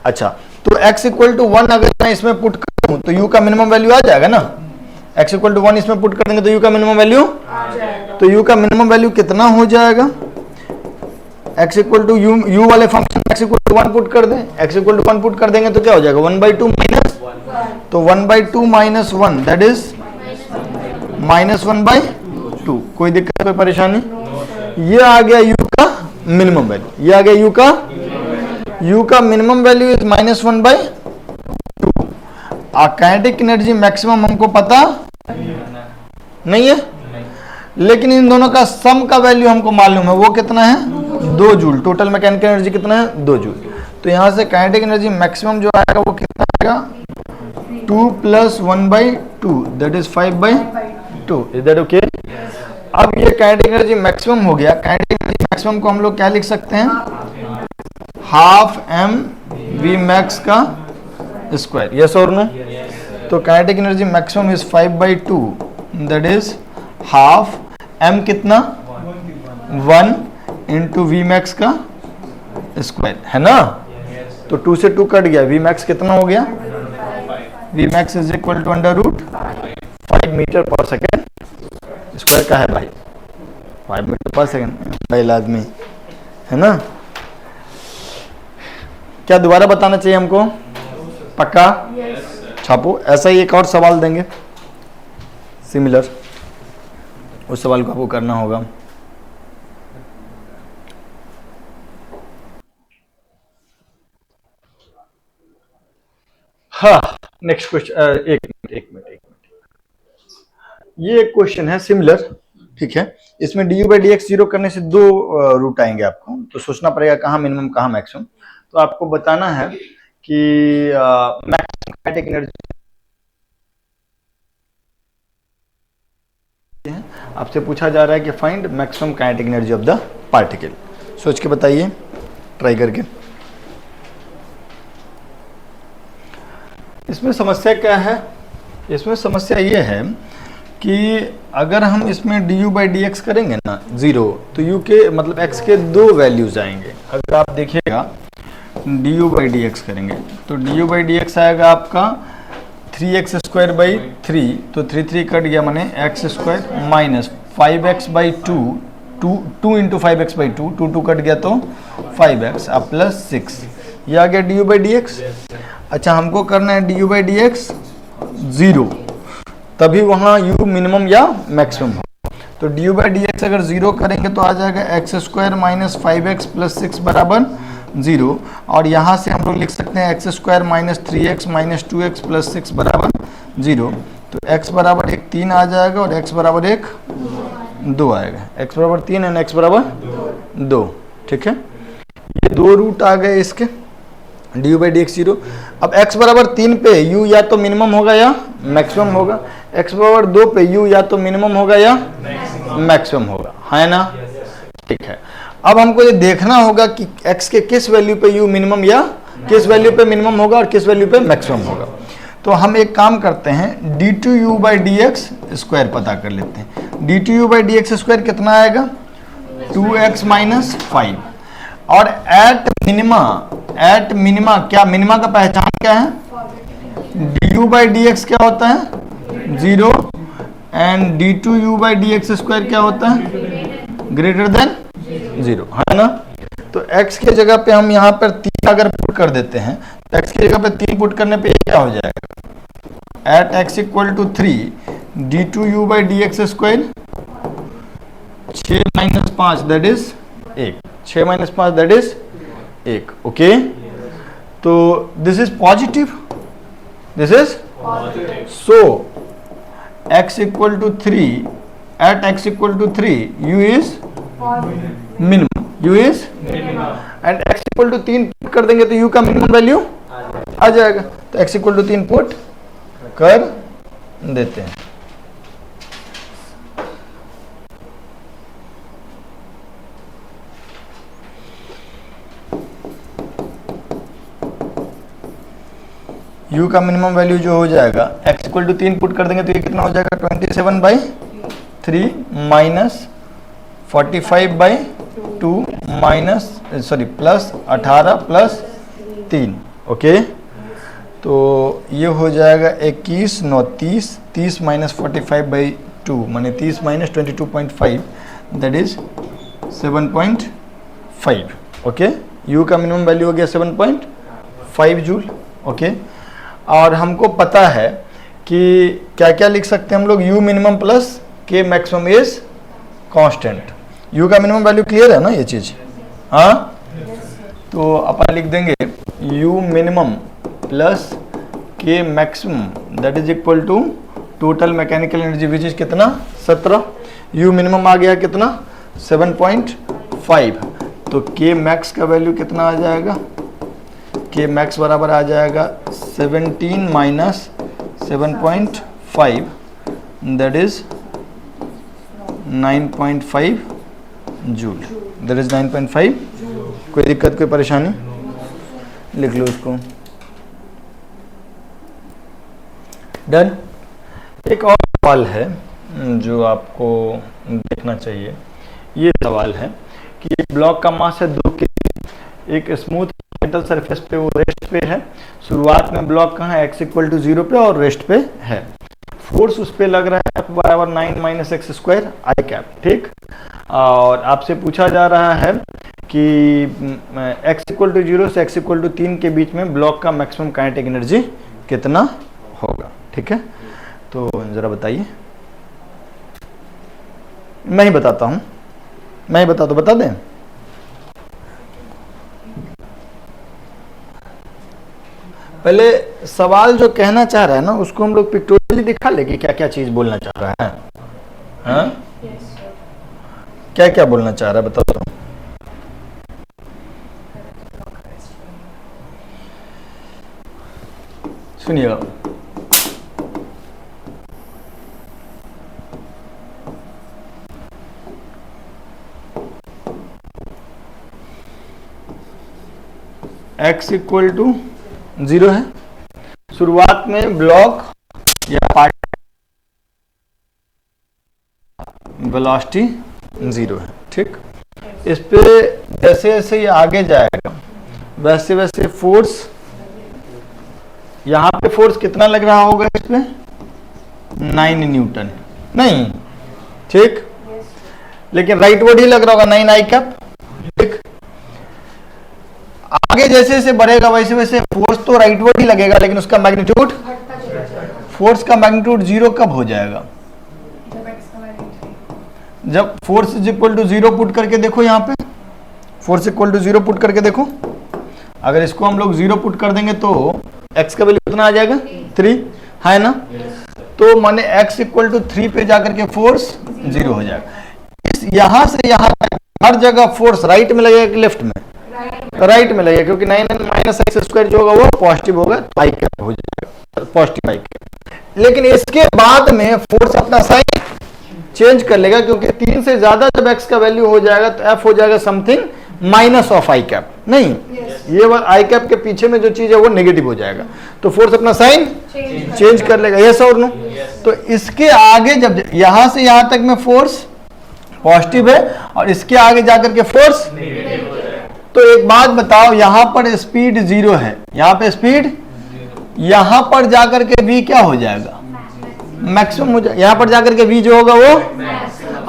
अच्छा तो x equal to 1 अगर मैं इसमें पुट करूं तो u का मिनिमम वैल्यू आ जाएगा ना, x equal to 1 इसमें पुट कर देंगे तो u का मिनिमम वैल्यू आ जाएगा। तो u का मिनिमम वैल्यू कितना हो जाएगा, x equal to u वाले function x equal to 1 put कर दें, x equal to 1 पुट कर देंगे तो क्या हो जाएगा, 1/2 माइनस, तो 1/2 माइनस 1 दैट इज -1/2। कोई दिक्कत, कोई परेशानी, ये आ गया u का मिनिमम वैल्यू, ये आ गया u का minimum value is -1/2। Kinetic energy maximum हमको पता नहीं है, लेकिन इन दोनों का सम का वैल्यू हमको मालूम है, वो कितना है, 2 जूल। टोटल मैकेनिकल एनर्जी कितना है, 2 जूल। तो यहाँ से काइनेटिक एनर्जी मैक्सिमम जो आएगा वो कितना आएगा, 2 + 1/2 that is 5/2। Is that okay? अब ये काइनेटिक एनर्जी मैक्सिमम हो गया। काइनेटिक एनर्जी मैक्सिमम को हम लोग क्या लिख सकते हैं, ½ m वी मैक्स का स्क्वायर, यस और नो? तो kinetic energy maximum is 5/2, that is half m कितना 1 इंटू वी मैक्स का स्क्वायर, है ना? तो 2 से 2 कट गया, वी मैक्स कितना हो गया? V max is equal to √5 metre पर सेकेंड स्क्वायर का है भाई, 5 मीटर पर सेकेंड भाई आदमी, है ना? क्या दोबारा बताना चाहिए हमको? पक्का? छापो। ऐसा ही एक और सवाल देंगे सिमिलर, उस सवाल को आपको करना होगा। हाँ, नेक्स्ट क्वेश्चन, एक मिनट, ये एक क्वेश्चन है सिमिलर, ठीक है? इसमें du/dx जीरो करने से दो रूट आएंगे आपको, तो सोचना पड़ेगा कहाँ मिनिमम कहाँ मैक्सिमम। तो आपको बताना है कि मैक्सिमम काइनेटिक एनर्जी, आपसे पूछा जा रहा है कि find maximum kinetic energy of the particle. सोच के बताइए, ट्राई करके। इसमें समस्या क्या है? इसमें समस्या ये है कि अगर हम इसमें du/dx करेंगे ना जीरो, तो u के मतलब x के दो वैल्यूज आएंगे। अगर आप देखिएगा du/dx करेंगे तो du/dx आएगा आपका 3x² 3, तो 3 कट गया, माने x² minus 5x/2, 2 into 5x/2, 2 cut गया तो 5x अब प्लस 6, ये आ गया du/dx। अच्छा, हमको करना है du/dx जीरो, तभी वहाँ u मिनिमम या मैक्सिमम हो। तो du/dx अगर जीरो करेंगे तो आ जाएगा x² माइनस 5x प्लस 6 बराबर जीरो, और यहाँ से हम लोग लिख सकते हैं x² minus 3x minus 2x plus 6 बराबर जीरो। तो x बराबर 1 3 आ जाएगा और x बराबर 1 2 आएगा, x बराबर 3 एंड x बराबर 2, ठीक है? ये दो रूट आ गए इसके, du/dx जीरो। अब x बराबर 3 पे u या तो मिनिमम होगा या मैक्सिमम होगा, x बराबर 2 पे u या तो मिनिमम होगा या मैक्सिमम होगा, है ना? ठीक है। अब हमको ये देखना होगा कि x के किस वैल्यू पे u मिनिमम या किस वैल्यू पे मिनिमम होगा और किस वैल्यू पे मैक्सिमम होगा। तो हम एक काम करते हैं, d2u/dx स्क्वायर पता कर लेते हैं। d2u/dx स्क्वायर कितना आएगा? 2x माइनस 5, और एट मिनिमा क्या, मिनिमा का पहचान क्या है? du/dx क्या होता है? जीरो, एंड d2u/dx स्क्वायर क्या होता है? ग्रेटर देन जीरो, है ना? तो x के जगह पे हम यहाँ पर 3 अगर पुट कर देते हैं, तो x की जगह पे 3 पुट करने पे क्या हो जाएगा? At x equal to 3 d2u/dx square 6 minus 5 that is 1, 6 minus 5 that is 1, okay? तो this is positive, this is so x equal to 3, at x equal to 3 u is minimum, u is and x equal to 3 put कर देंगे तो u का minimum value आ जाएगा। तो x equal to 3 put कर देते हैं। u का मिनिमम वैल्यू जो हो जाएगा, x इक्वल टू 3 पुट कर देंगे तो ये कितना हो जाएगा? 27/3 minus 45/2 minus plus 18 plus 3, okay? तो ये हो जाएगा 21 9 30, 30 माइनस 45/2 माने 30 minus 22.5 that is 7.5, okay? u का मिनिमम वैल्यू हो गया 7.5 जूल, ओके? और हमको पता है कि क्या क्या लिख सकते हैं हम लोग, u minimum plus k maximum is constant. u का मिनिमम वैल्यू क्लियर है ना ये चीज? हाँ, तो अपन लिख देंगे u minimum plus k maximum that is equal to total mechanical energy which is कितना? 17। u मिनिमम आ गया कितना? 7.5। तो k मैक्स का वैल्यू कितना आ जाएगा? k मैक्स बराबर आ जाएगा 17 minus 7.5 that is 9.5 joule, that is 9.5। कोई दिक्कत, कोई परेशानी? लिख लो उसको। डन। एक और सवाल है जो आपको देखना चाहिए। ये सवाल है कि एक ब्लॉक का मास है 2 kg, एक स्मूथ मेटल सरफेस पे वो रेस्ट पे है। शुरुआत में ब्लॉक कहाँ है, x इक्वल टू 0 पे और रेस्ट पे है। फोर्स उस पे लग रहा है F बराबर 9 माइनस एक्स स्क्वायर आई कैप, ठीक। और आपसे पूछा जा रहा है कि x इक्वल टू 0 से x इक्वल टू 3 के बीच में ब्लॉक का मैक्सिमम काइनेटिक एनर्जी कितना होगा, ठीक है। तो ज़रा बताइए। मैं ही बताता हूँ, मैं ही बता दें। पहले सवाल जो कहना चाह रहा है ना उसको हम लोग पिक्टोरियली दिखा ले कि क्या क्या चीज बोलना चाह रहा है। हाँ, क्या क्या बोलना चाह रहा है बताओ तो। सुनिएगा, x इक्वल टू 0 है, शुरुआत में ब्लॉक या पार्ट वेलोसिटी 0 है, ठीक। इस पे जैसे जैसे ये आगे जाएगा वैसे वैसे फोर्स, यहाँ पे फोर्स कितना लग रहा होगा इस पे 9 न्यूटन, नहीं ठीक, लेकिन राइटवर्ड ही लग रहा होगा 9 आई कैप, ठीक। आगे जैसे जैसे बढ़ेगा वैसे वैसे फोर्स तो राइटवर्ड ही लगेगा, लेकिन उसका मैग्नीट्यूड, फोर्स का मैग्नीट्यूड 0 कब हो जाएगा, जब force is equal to 0 put करके देखो। यहाँ पे फोर्स इक्वल टू 0 पुट करके देखो। अगर इसको हम लोग 0 पुट कर देंगे तो x का वैल्यू कितना आ जाएगा 3, है ना। तो माने x इक्वल टू 3 पे जाकर के फोर्स 0 हो जाएगा। इस यहां से यहां तक हर जगह फोर्स राइट में लगेगा कि लेफ्ट में, राइट में लगेगा, क्योंकि 9 माइनस एक्स स्क्वायर जो होगा वो पॉजिटिव होगा, तो आई कैप हो जाएगा, पॉजिटिव आई कैप। लेकिन इसके बाद में फोर्स अपना साइन चेंज कर लेगा, क्योंकि 3 से ज्यादा जब x का वैल्यू हो जाएगा तो f हो जाएगा something minus of I cap, नहीं ये आई कैप के पीछे में जो चीज है वो नेगेटिव हो जाएगा, तो फोर्स अपना साइन चेंज कर लेगा, यस और नो। तो इसके आगे जब यहां से यहां तक में फोर्स पॉजिटिव है और इसके आगे जाकर के फोर्स, तो एक बात बताओ, यहां पर स्पीड 0 है, यहां पे स्पीड, यहां पर जाकर के v क्या हो जाएगा, मैक्सिमम हो जाएगा, यहां पर जाकर के v जो होगा वो,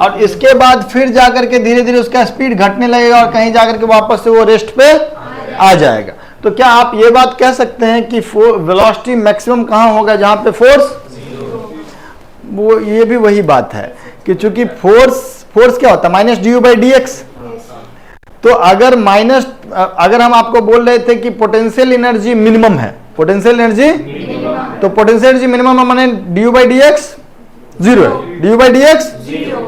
और इसके बाद फिर जाकर के धीरे धीरे उसका स्पीड घटने लगेगा और कहीं जाकर के वापस से वो रेस्ट पे आ जाएगा। तो क्या आप ये बात कह सकते हैं कि वेलोसिटी मैक्सिमम कहां होगा, जहां पे फोर्स, वो ये भी वही बात है कि चूंकि फोर्स क्या होता है minus D by D X. तो अगर अगर हम आपको बोल रहे थे कि पोटेंशियल एनर्जी मिनिमम है, पोटेंशियल एनर्जी, तो पोटेंशियल एनर्जी मिनिमम माने डी बाई डी एक्स 0 है, डी बाई डी एक्स,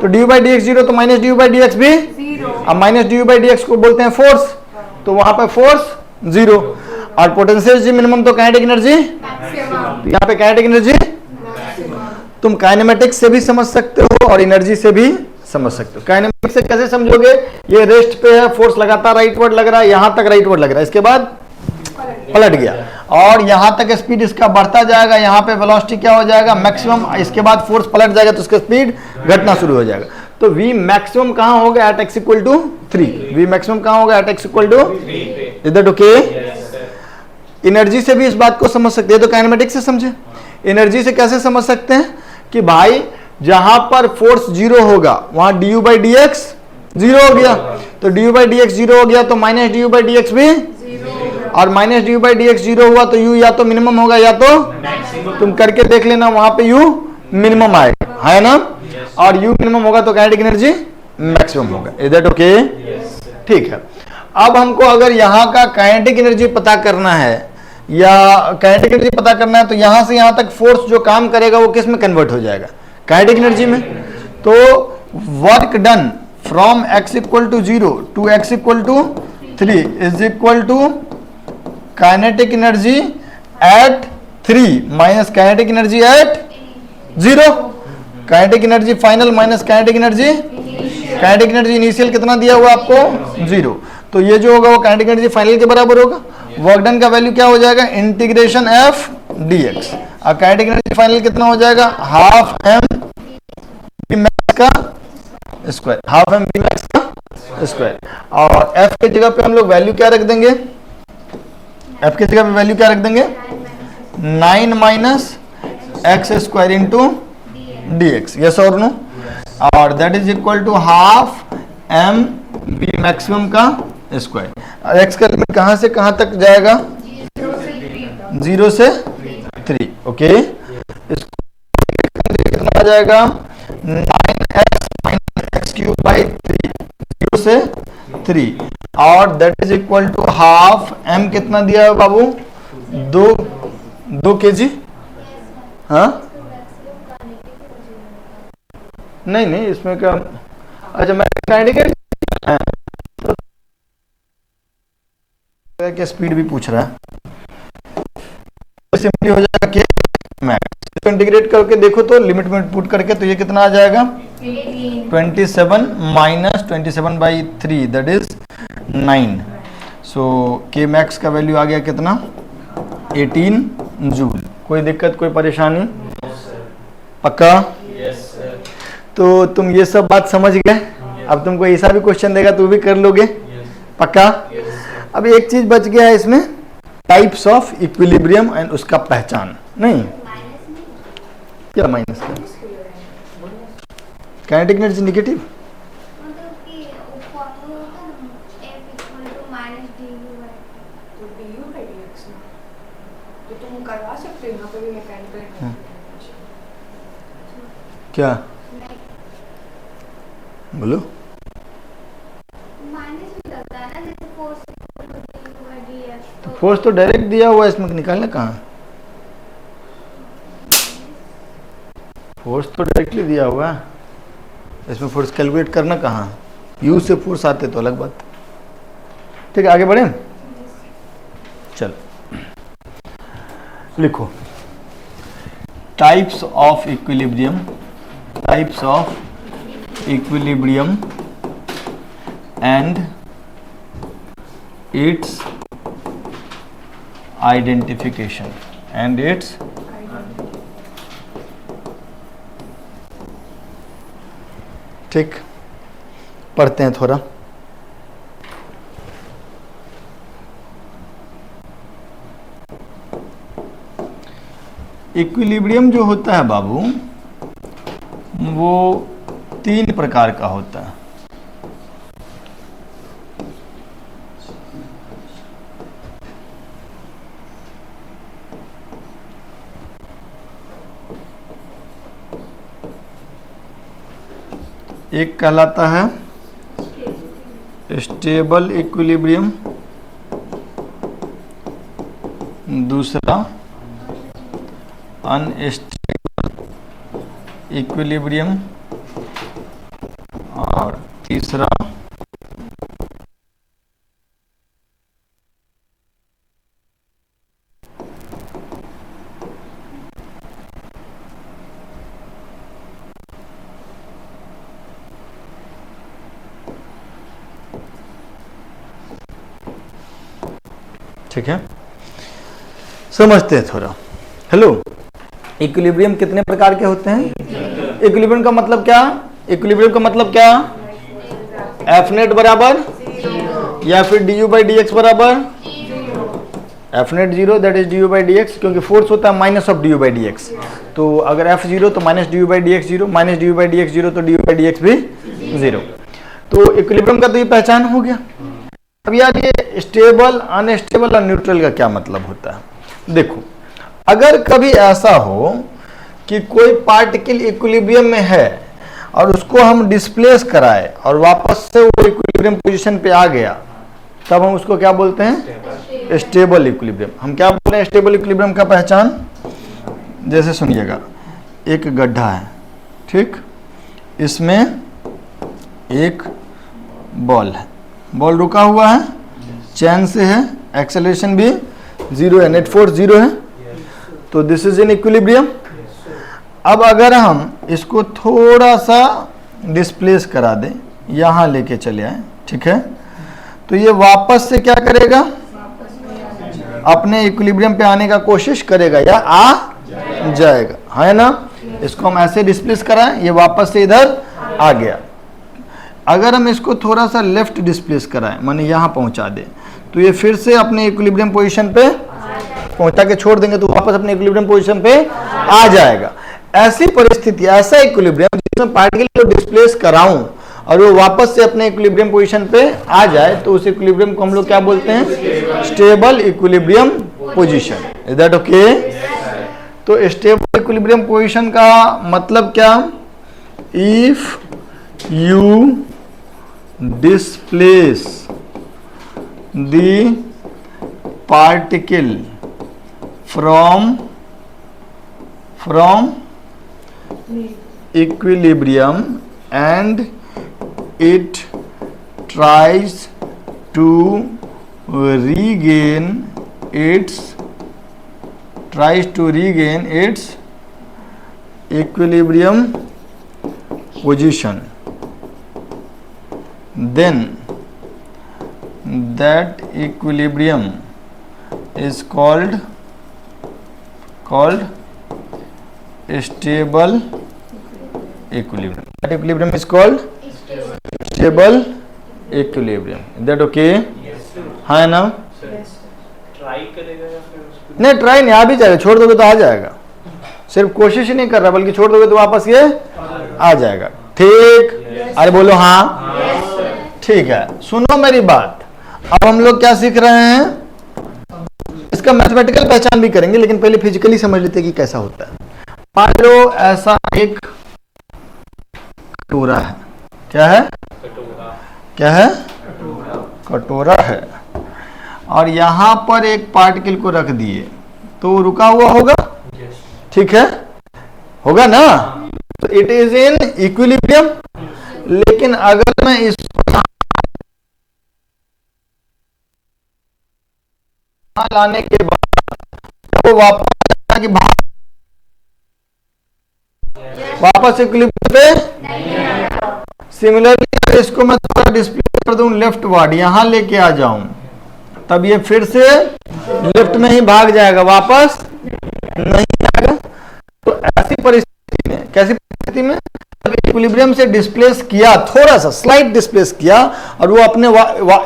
तो डी बाई डी एक्स 0, तो minus D by D X भी 0, अब minus D by D x को बोलते हैं फोर्स, तो वहां पर फोर्स 0, और पोटेंशियल एनर्जी मिनिमम तो काइनेटिक एनर्जी, यहाँ पे काइनेटिक एनर्जी तुम काइनेमेटिक्स से भी समझ सकते हो और एनर्जी से भी समझ सकते हो। काइनेमेटिक्स से कैसे समझोगे, ये रेस्ट पे है, फोर्स लगातार राइटवर्ड लग रहा है, यहां तक राइटवर्ड लग रहा है, इसके बाद पलट गया और यहां तक स्पीड इसका बढ़ता जाएगा, यहां पे वेलोसिटी क्या हो जाएगा मैक्सिमम, इसके बाद फोर्स पलट जाएगा तो उसका स्पीड घटना शुरू हो जाएगा। तो v मैक्सिमम कहां होगा, at x equal to 3, v maximum कहां होगा, at x equal to 3, is that okay. Energy से भी इस बात को समझ सकते हैं, तो काइनेमेटिक्स से समझे। एनर्जी से कैसे समझ सकते हैं कि भाई जहां पर फोर्स 0 होगा वहां डी बाई डी एक्स 0 हो गया, तो डी बाई डी एक्स 0 हो गया तो minus D by D X भी 0, और minus D by D X 0 हुआ तो u या तो मिनिमम होगा या तो तुम करके देख लेना, वहां पे u मिनिमम आएगा, है ना, और u मिनिमम होगा तो काइनेटिक एनर्जी मैक्सिमम होगा, इज दैट ओके। ठीक है, अब हमको अगर यहाँ का काइनेटिक एनर्जी पता करना है या काइनेटिक एनर्जी पता करना है, तो यहां से यहां तक फोर्स जो काम करेगा वो किस में कन्वर्ट हो जाएगा, काइनेटिक एनर्जी में। तो work done from x equal to 0 to x equal to 3 is equal to kinetic energy at 3 minus kinetic energy at 0। Kinetic energy final minus kinetic energy initial कितना दिया हुआ आपको 0, तो ये जो होगा वो काइनेटिक एनर्जी फाइनल के बराबर होगा। वर्क डन का वैल्यू क्या हो जाएगा, इंटीग्रेशन एफ डी एक्स। और काइनेटिक एनर्जी फाइनल कितना हो जाएगा, हाफ एम बी मैक्स का square, half m v max का स्क्वायर। और एफ की जगह पे हम लोग वैल्यू क्या रख देंगे, एफ की जगह पे वैल्यू क्या रख देंगे, 9 minus x square into d x, yes और नो। और that is equal to half m v maximum का स्क्वायर। और एक्स का लिमिट कहां से कहां तक जाएगा, 0 से 3। ओके, कितना आ जाएगा, 9x minus x cube by 3, 0 से 3। और that is equal to half m कितना दिया है बाबू, 2 kg। हाँ नहीं नहीं, इसमें क्या, अच्छा मैं क्या स्पीड भी पूछ रहा है, सिंपली हो जाएगा कि मैक्स इंटीग्रेट करके देखो तो लिमिट में पुट करके तो ये कितना आ जाएगा, 27 माइनस 27 बाई 3 दैट इज 9। सो के मैक्स का वैल्यू आ गया कितना, 18 जूल। कोई दिक्कत कोई परेशानी, पक्का? तो तुम ये सब बात समझ गए। अब तुमको ऐसा भी क्वेश्चन देगा तो भी कर लोगे, पक्का? अब एक चीज बच गया है इसमें, टाइप्स ऑफ इक्विलिब्रियम एंड उसका पहचान। नहीं क्या माइनस का, काइनेटिक एनर्जी नेगेटिव, क्या बोलो, फोर्स तो डायरेक्ट दिया हुआ है, इसमें निकालना कहाँ, फोर्स तो डायरेक्टली दिया हुआ है, इसमें फोर्स कैलकुलेट करना कहाँ, यू से फोर्स आते तो अलग बात। ठीक है आगे बढ़े, चल लिखो types of equilibrium, types of equilibrium and it's identification and it's ठीक, पढ़ते हैं थोड़ा। इक्विलिब्रियम जो होता है बाबू वो 3 प्रकार का होता है। एक कहलाता है स्टेबल इक्विलिब्रियम, दूसरा अनस्टेबल इक्विलिब्रियम और तीसरा ठीक है, समझते हैं थोड़ा। हेलो, इक्विलिब्रियम कितने प्रकार के होते हैं? इक्विलिब्रियम का मतलब क्या, इक्विलिब्रियम का मतलब क्या, एफ नेट बराबर या फिर D U by D X बराबर F net 0 that is D U by D X, क्योंकि फोर्स होता है minus of D U by D X. तो अगर एफ 0 तो minus D U by D X 0, minus D U by D X 0 तो D U by D X भी 0। तो equilibrium का तो ये पहचान हो गया। अब यार ये स्टेबल, अनस्टेबल और न्यूट्रल का क्या मतलब होता है? देखो, अगर कभी ऐसा हो कि कोई पार्टिकल इक्विलिब्रियम में है और उसको हम डिस्प्लेस कराए और वापस से वो इक्विलिब्रियम पोजीशन पे आ गया, तब हम उसको क्या बोलते हैं? Stable equilibrium. हम क्या बोल रहे हैं स्टेबल इक्विलिब्रियम का पहचान? जैसे सुनिएगा, एक गड्ढा है, ठीक, इसमें एक बॉल है, बॉल रुका हुआ है, चैन से है, एक्सेलरेशन भी 0 है, नेट फोर्स 0 है, तो दिस इज इन इक्विलिब्रियम। अब अगर हम इसको थोड़ा सा डिस्प्लेस करा दें, यहाँ लेके चले आए, ठीक है, तो ये वापस से क्या करेगा? अपने इक्विलिब्रियम पे आने का कोशिश करेगा या आ जाएगा, है ना। इसको हम ऐसे डिस्प्लेस कराएं, ये वापस से इधर आ गया। अगर हम इसको थोड़ा सा लेफ्ट डिस्प्लेस कराएं, माने यहाँ पहुंचा दें, तो ये फिर से अपने इक्विलिब्रियम पोजीशन पे पहुंचा के छोड़ देंगे तो वापस अपने इक्विलिब्रियम पोजीशन पे आ जाएगा। ऐसी परिस्थिति, ऐसा इक्विलिब्रियम जिसमें पार्टिकल को डिस्प्लेस कराऊं और वो वापस से अपने इक्विलिब्रियम पोजीशन पे आ जाए, तो उस इक्विलिब्रियम को हम लोग क्या बोलते हैं? Stable equilibrium position. Is that okay? तो स्टेबल इक्विलिब्रियम पोजीशन का मतलब क्या? If you displace the particle from equilibrium and it tries to regain its equilibrium position, then that equilibrium is called stable equilibrium. That equilibrium is called stable equilibrium. Is that okay? Yes, sir. हाँ ना? Try करेगा या फिर उसको? नहीं, try नहीं, आ भी जाएगा, छोड़ दोगे तो आ जाएगा। सिर्फ कोशिश ही नहीं कर रहा, बल्कि छोड़ दोगे तो वापस ये आ जाएगा। ठीक? अरे बोलो हाँ। ठीक है, सुनो मेरी बात। अब हम लोग क्या सीख रहे हैं? इसका मैथमेटिकल पहचान भी करेंगे, लेकिन पहले फिजिकली समझ लेते हैं कि कैसा होता है। मान लो ऐसा एक कटोरा है। क्या है? कटोरा। क्या है? कटोरा है, और यहां पर एक पार्टिकल को रख दिए तो रुका हुआ होगा। ठीक है, होगा ना? तो इट इज इन इक्विलिब्रियम। लेकिन अगर मैं इसको लाने के बाद वो वापस इक्विलिब्रियम पे। सिमिलरली इसको मैं थोड़ा डिस्प्ले कर दूं लेफ्ट वर्ड, यहां लेके आ जाऊं, तब ये फिर से लेफ्ट में ही भाग जाएगा, वापस नहीं आएगा। तो ऐसी परिस्थिति में, कैसी परिस्थिति में? जब इक्विलिब्रियम से डिस्प्लेस किया, थोड़ा सा स्लाइट डिस्प्लेस किया, और वो अपने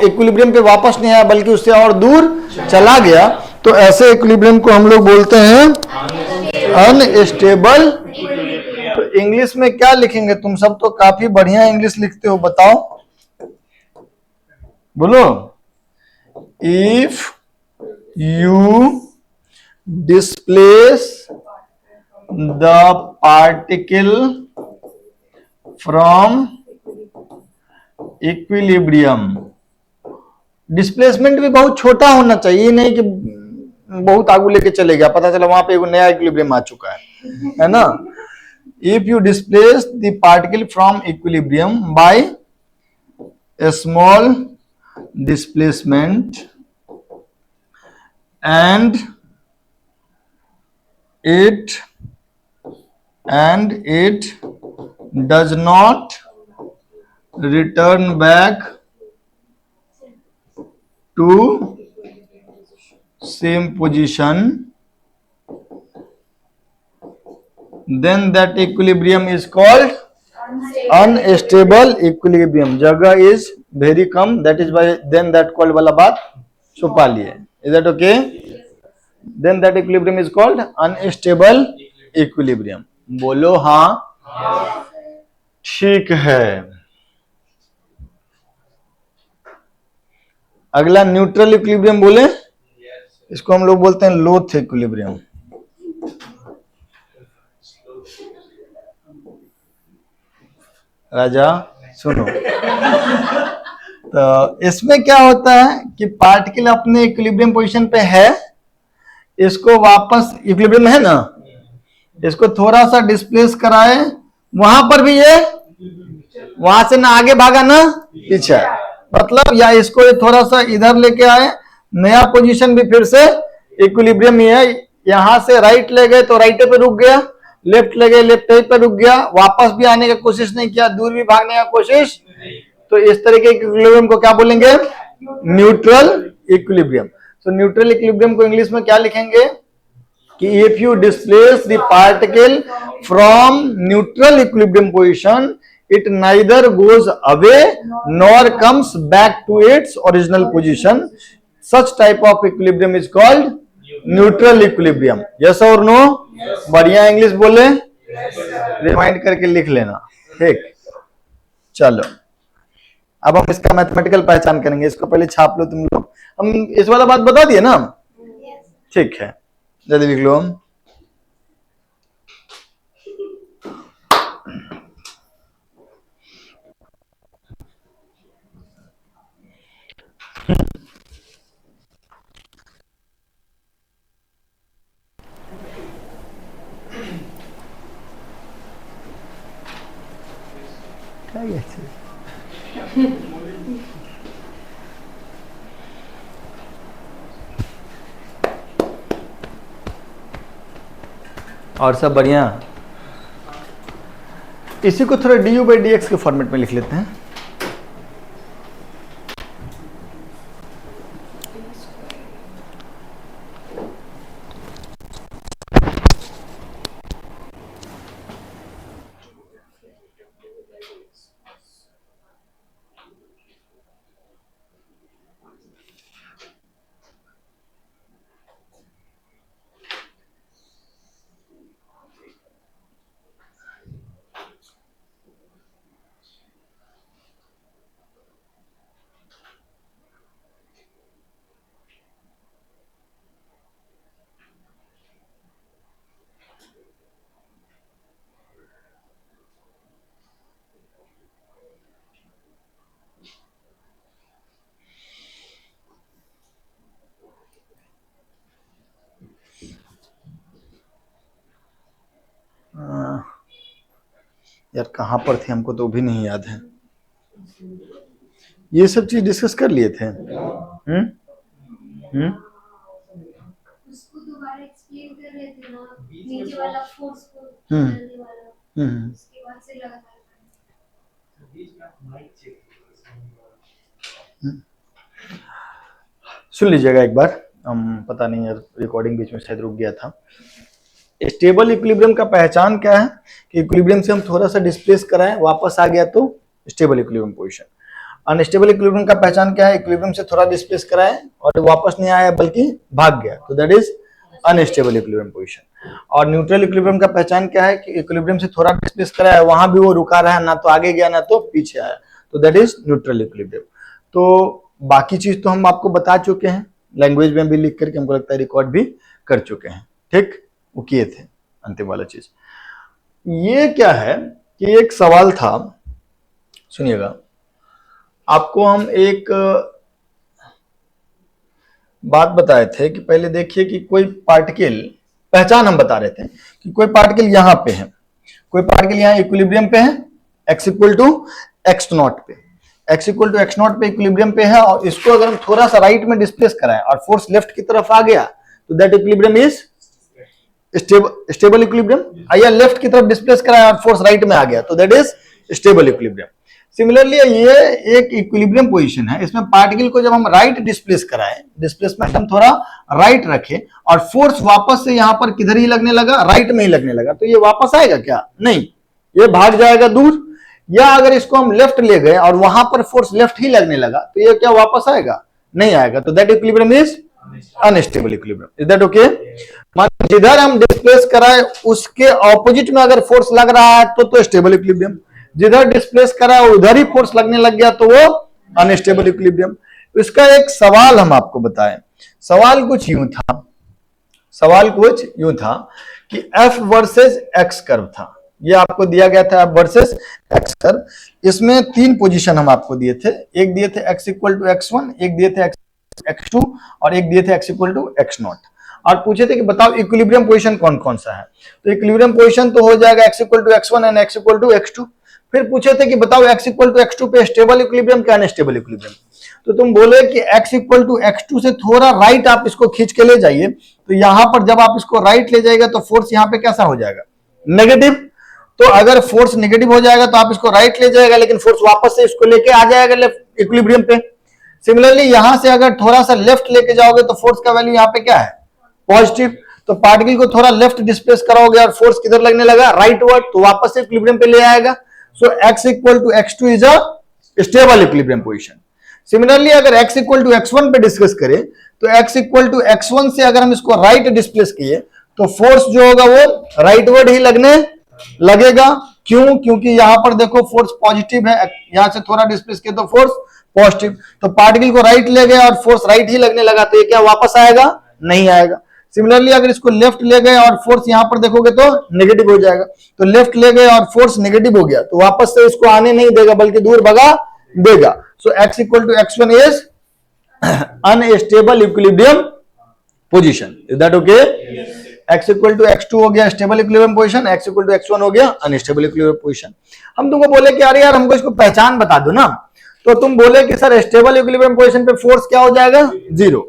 इक्विलिब्रियम पे वापस नहीं आया बल्कि उससे और दूर चला गया, तो ऐसे इक्विलिब्रियम को हम लोग बोलते हैं अनस्टेबल। तो इंग्लिश में क्या लिखेंगे? तुम सब तो काफी बढ़िया इंग्लिश लिखते हो, बताओ, बोलो। If you displace the particle from equilibrium. Displacement भी बहुत छोटा होना चाहिए, नहीं कि बहुत आगू लेके चले गया, पता चला वहां पे एक नया इक्विलिब्रियम आ चुका है ना। If you displace the particle from equilibrium bye a small displacement and it does not return back to same position, then that equilibrium is called unstable equilibrium. जगह is very come, that is why then that called वाला बात छुपा लिए. Is that okay? Then that equilibrium is called unstable equilibrium. बोलो हाँ. ठीक है. अगला न्यूट्रल इक्विलिब्रियम बोले, इसको हम लोग बोलते हैं लोथ इक्विलिब्रियम. राजा सुनो. तो इसमें क्या होता है कि पार्टिकल अपने इक्विलिब्रियम पोजीशन पे है, इसको वापस इक्विलिब्रियम है ना, इसको थोड़ा सा डिस्प्लेस कराए, वहां पर भी ये वहां से ना आगे भागा ना पीछे, मतलब या इसको थोड़ा सा इधर लेके आए, नया पोजीशन भी फिर से इक्विलिब्रियम ही है. यहां से राइट ले गए तो राइट पे रुक गया, लेफ्ट ले गए लेफ्ट पे रुक गया, वापस भी आने की कोशिश नहीं किया, दूर भी भागने का कोशिश. तो इस तरह के इक्विलिब्रियम को क्या बोलेंगे? Neutral equilibrium. तो न्यूट्रल इक्विलिब्रियम को इंग्लिश में क्या लिखेंगे कि if you displace the particle from neutral equilibrium position it neither goes away nor comes back to its original position. Such type of equilibrium is called neutral equilibrium. Yes or no? बढ़िया English बोले, remind करके लिख लेना, ठीक। चलो अब हम इसका मैथमेटिकल पहचान करेंगे, इसको पहले छाप लो तुम लोग। हम इस वाला बात बता दिए ना, ठीक है, जल्दी लिख लो। और सब बढ़िया। इसी को थोड़ा du/dx के फॉर्मेट में लिख लेते हैं। यार कहां पर थे, हमको तो भी नहीं याद है। ये सब चीज डिस्कस कर लिए थे। उसको दोबारा एक्सप्लेन कर रहे थे ना, नीचे वाला फोर्स को डालने वाला, उसके बाद से लगातार सुन लीजिएगा एक बार, हम पता नहीं यार रिकॉर्डिंग बीच में शायद रुक गया था। स्टेबल इक्विलिब्रियम का पहचान क्या है कि इक्विलिब्रियम से हम थोड़ा सा डिस्प्लेस कराएं, वापस आ गया तो stable equilibrium position. Unstable equilibrium का पहचान क्या है, इक्विलिब्रियम से थोड़ा डिस्प्लेस कराएं और वापस नहीं आया बल्कि भाग गया, तो that is unstable equilibrium position. और न्यूट्रल इक्विलिब्रियम का पहचान क्या है कि इक्विलिब्रियम से थोड़ा डिस्प्लेस कराया, वहां भी वो रुका रहा, ना तो आगे गया ना तो पीछे आया, तो दैट इज न्यूट्रल इक्विलिब्रियम। तो बाकी चीज तो हम आपको बता चुके हैं, लैंग्वेज में भी लिख करके हमको लगता है रिकॉर्ड भी कर चुके हैं, ठीक, वो किए थे अंतिम वाला चीज। ये क्या है कि एक सवाल था, सुनिएगा, आपको हम एक बात बताए थे कि पहले देखिए कि कोई पार्टिकल, पहचान हम बता रहे थे कि कोई पार्टिकल यहां पे है, कोई पार्टिकल यहां इक्विलिब्रियम पे है, x equal to x naught पे, x equal to x naught पे इक्विलिब्रियम पे है, और इसको अगर हम थोड़ा सा राइट में डिस्प्लेस कराएं और फोर्स लेफ्ट की तरफ आ गया तो that equilibrium is stable equilibrium. या लेफ्ट की तरफ डिस्प्लेस कराया और फोर्स राइट में आ गया तो that is stable equilibrium. Similarly ये एक इक्विलिब्रियम पोजीशन है, इसमें पार्टिकल को जब हम राइट डिस्प्लेस कराएं, डिस्प्लेसमेंट हम थोड़ा राइट रखें और फोर्स वापस से यहां पर किधर ही लगने लगा, राइट में ही लगने लगा, तो ये वापस आएगा क्या? नहीं, ये भाग जाएगा दूर। या अगर इसको हम लेफ्ट ले गए और वहां पर फोर्स लेफ्ट ही लगने लगा तो ये क्या वापस आएगा? नहीं आएगा, तो that equilibrium is unstable equilibrium. Is that okay? जिधर हम डिस्प्लेस कराए उसके ऑपोजिट में अगर फोर्स लग रहा है तो स्टेबल इक्विलिब्रियम, जिधर डिस्प्लेस करा उधर ही फोर्स लगने लग गया तो वो अनस्टेबल इक्विलिब्रियम। इसका एक सवाल हम आपको बताएं। सवाल कुछ यूं था कि F वर्सेस X कर्व था, ये आपको दिया गया था F वर्सेस X कर्व। इसमें तीन पोजीशन हम आपको दिए थे, एक दिए थे x इक्वल टू x1, एक दिए थे x2 और एक दिए थे x इक्वल टू x0, और पूछे थे कि बताओ इक्विलिब्रियम पोजीशन कौन कौन सा है। तो इक्विलिब्रियम पोजीशन तो हो जाएगा x equal to x1 and x equal to x2। फिर पूछे थे कि बताओ x इक्वल टू x2 पे स्टेबल इक्विलिब्रियम क्या अनस्टेबल इक्विलिब्रियम। तो तुम बोले कि x इक्वल टू x2 से थोड़ा राइट आप इसको खींच के ले जाइए, तो यहां पर जब आप इसको राइट ले जाएगा तो फोर्स यहां पे कैसा हो जाएगा? नेगेटिव। तो अगर फोर्स नेगेटिव हो जाएगा तो आप इसको राइट ले जाएगा, लेकिन फोर्स वापस से इसको लेके आ जाएगा लेफ्ट इक्विलिब्रियम पे। सिमिलरली यहां से अगर थोड़ा सा लेफ्ट लेके जाओगे तो फोर्स का वैल्यू यहाँ पे क्या है, पॉजिटिव। तो पार्टिकल को थोड़ा लेफ्ट डिस्प्लेस कराओगे और फोर्स किधर लगने लगा, राइट वर्ड, तो वापस से इक्विलिब्रियम पे ले आएगा। So x equal to x2 is a stable equilibrium position. Similarly अगर x इक्वल टू x1 पे डिस्कस करें तो x इक्वल टू x1 से अगर हम इसको राइट डिस्प्लेस किए तो फोर्स जो होगा वो राइट वर्ड ही लगने लगेगा। क्यों, क्योंकि यहां पर देखो फोर्स पॉजिटिव है, यहां से थोड़ा डिस्प्लेस किया तो फोर्स पॉजिटिव, तो पार्टिकल को राइट ले गए और फोर्स राइट ही लगने लगा, तो ये क्या वापस आएगा, नहीं आएगा। सिमिलरली अगर इसको लेफ्ट ले गए और फोर्स यहां पर देखोगे तो नेगेटिव हो जाएगा, तो लेफ्ट ले गए और फोर्स नेगेटिव हो गया तो वापस से इसको आने नहीं देगा बल्कि दूर भगा देगा। So x equal to x1 is unstable equilibrium position. Is that okay? x equal to x2 हो गया stable equilibrium position, x equal to x1 हो गया अनस्टेबल इक्विलिब्रियम पोजीशन। हम तुमको बोले कि अरे यार हमको इसको पहचान बता दो ना, तो तुम बोले कि सर स्टेबल इक्विलिब्रियम पोजीशन पे फोर्स क्या हो जाएगा, 0।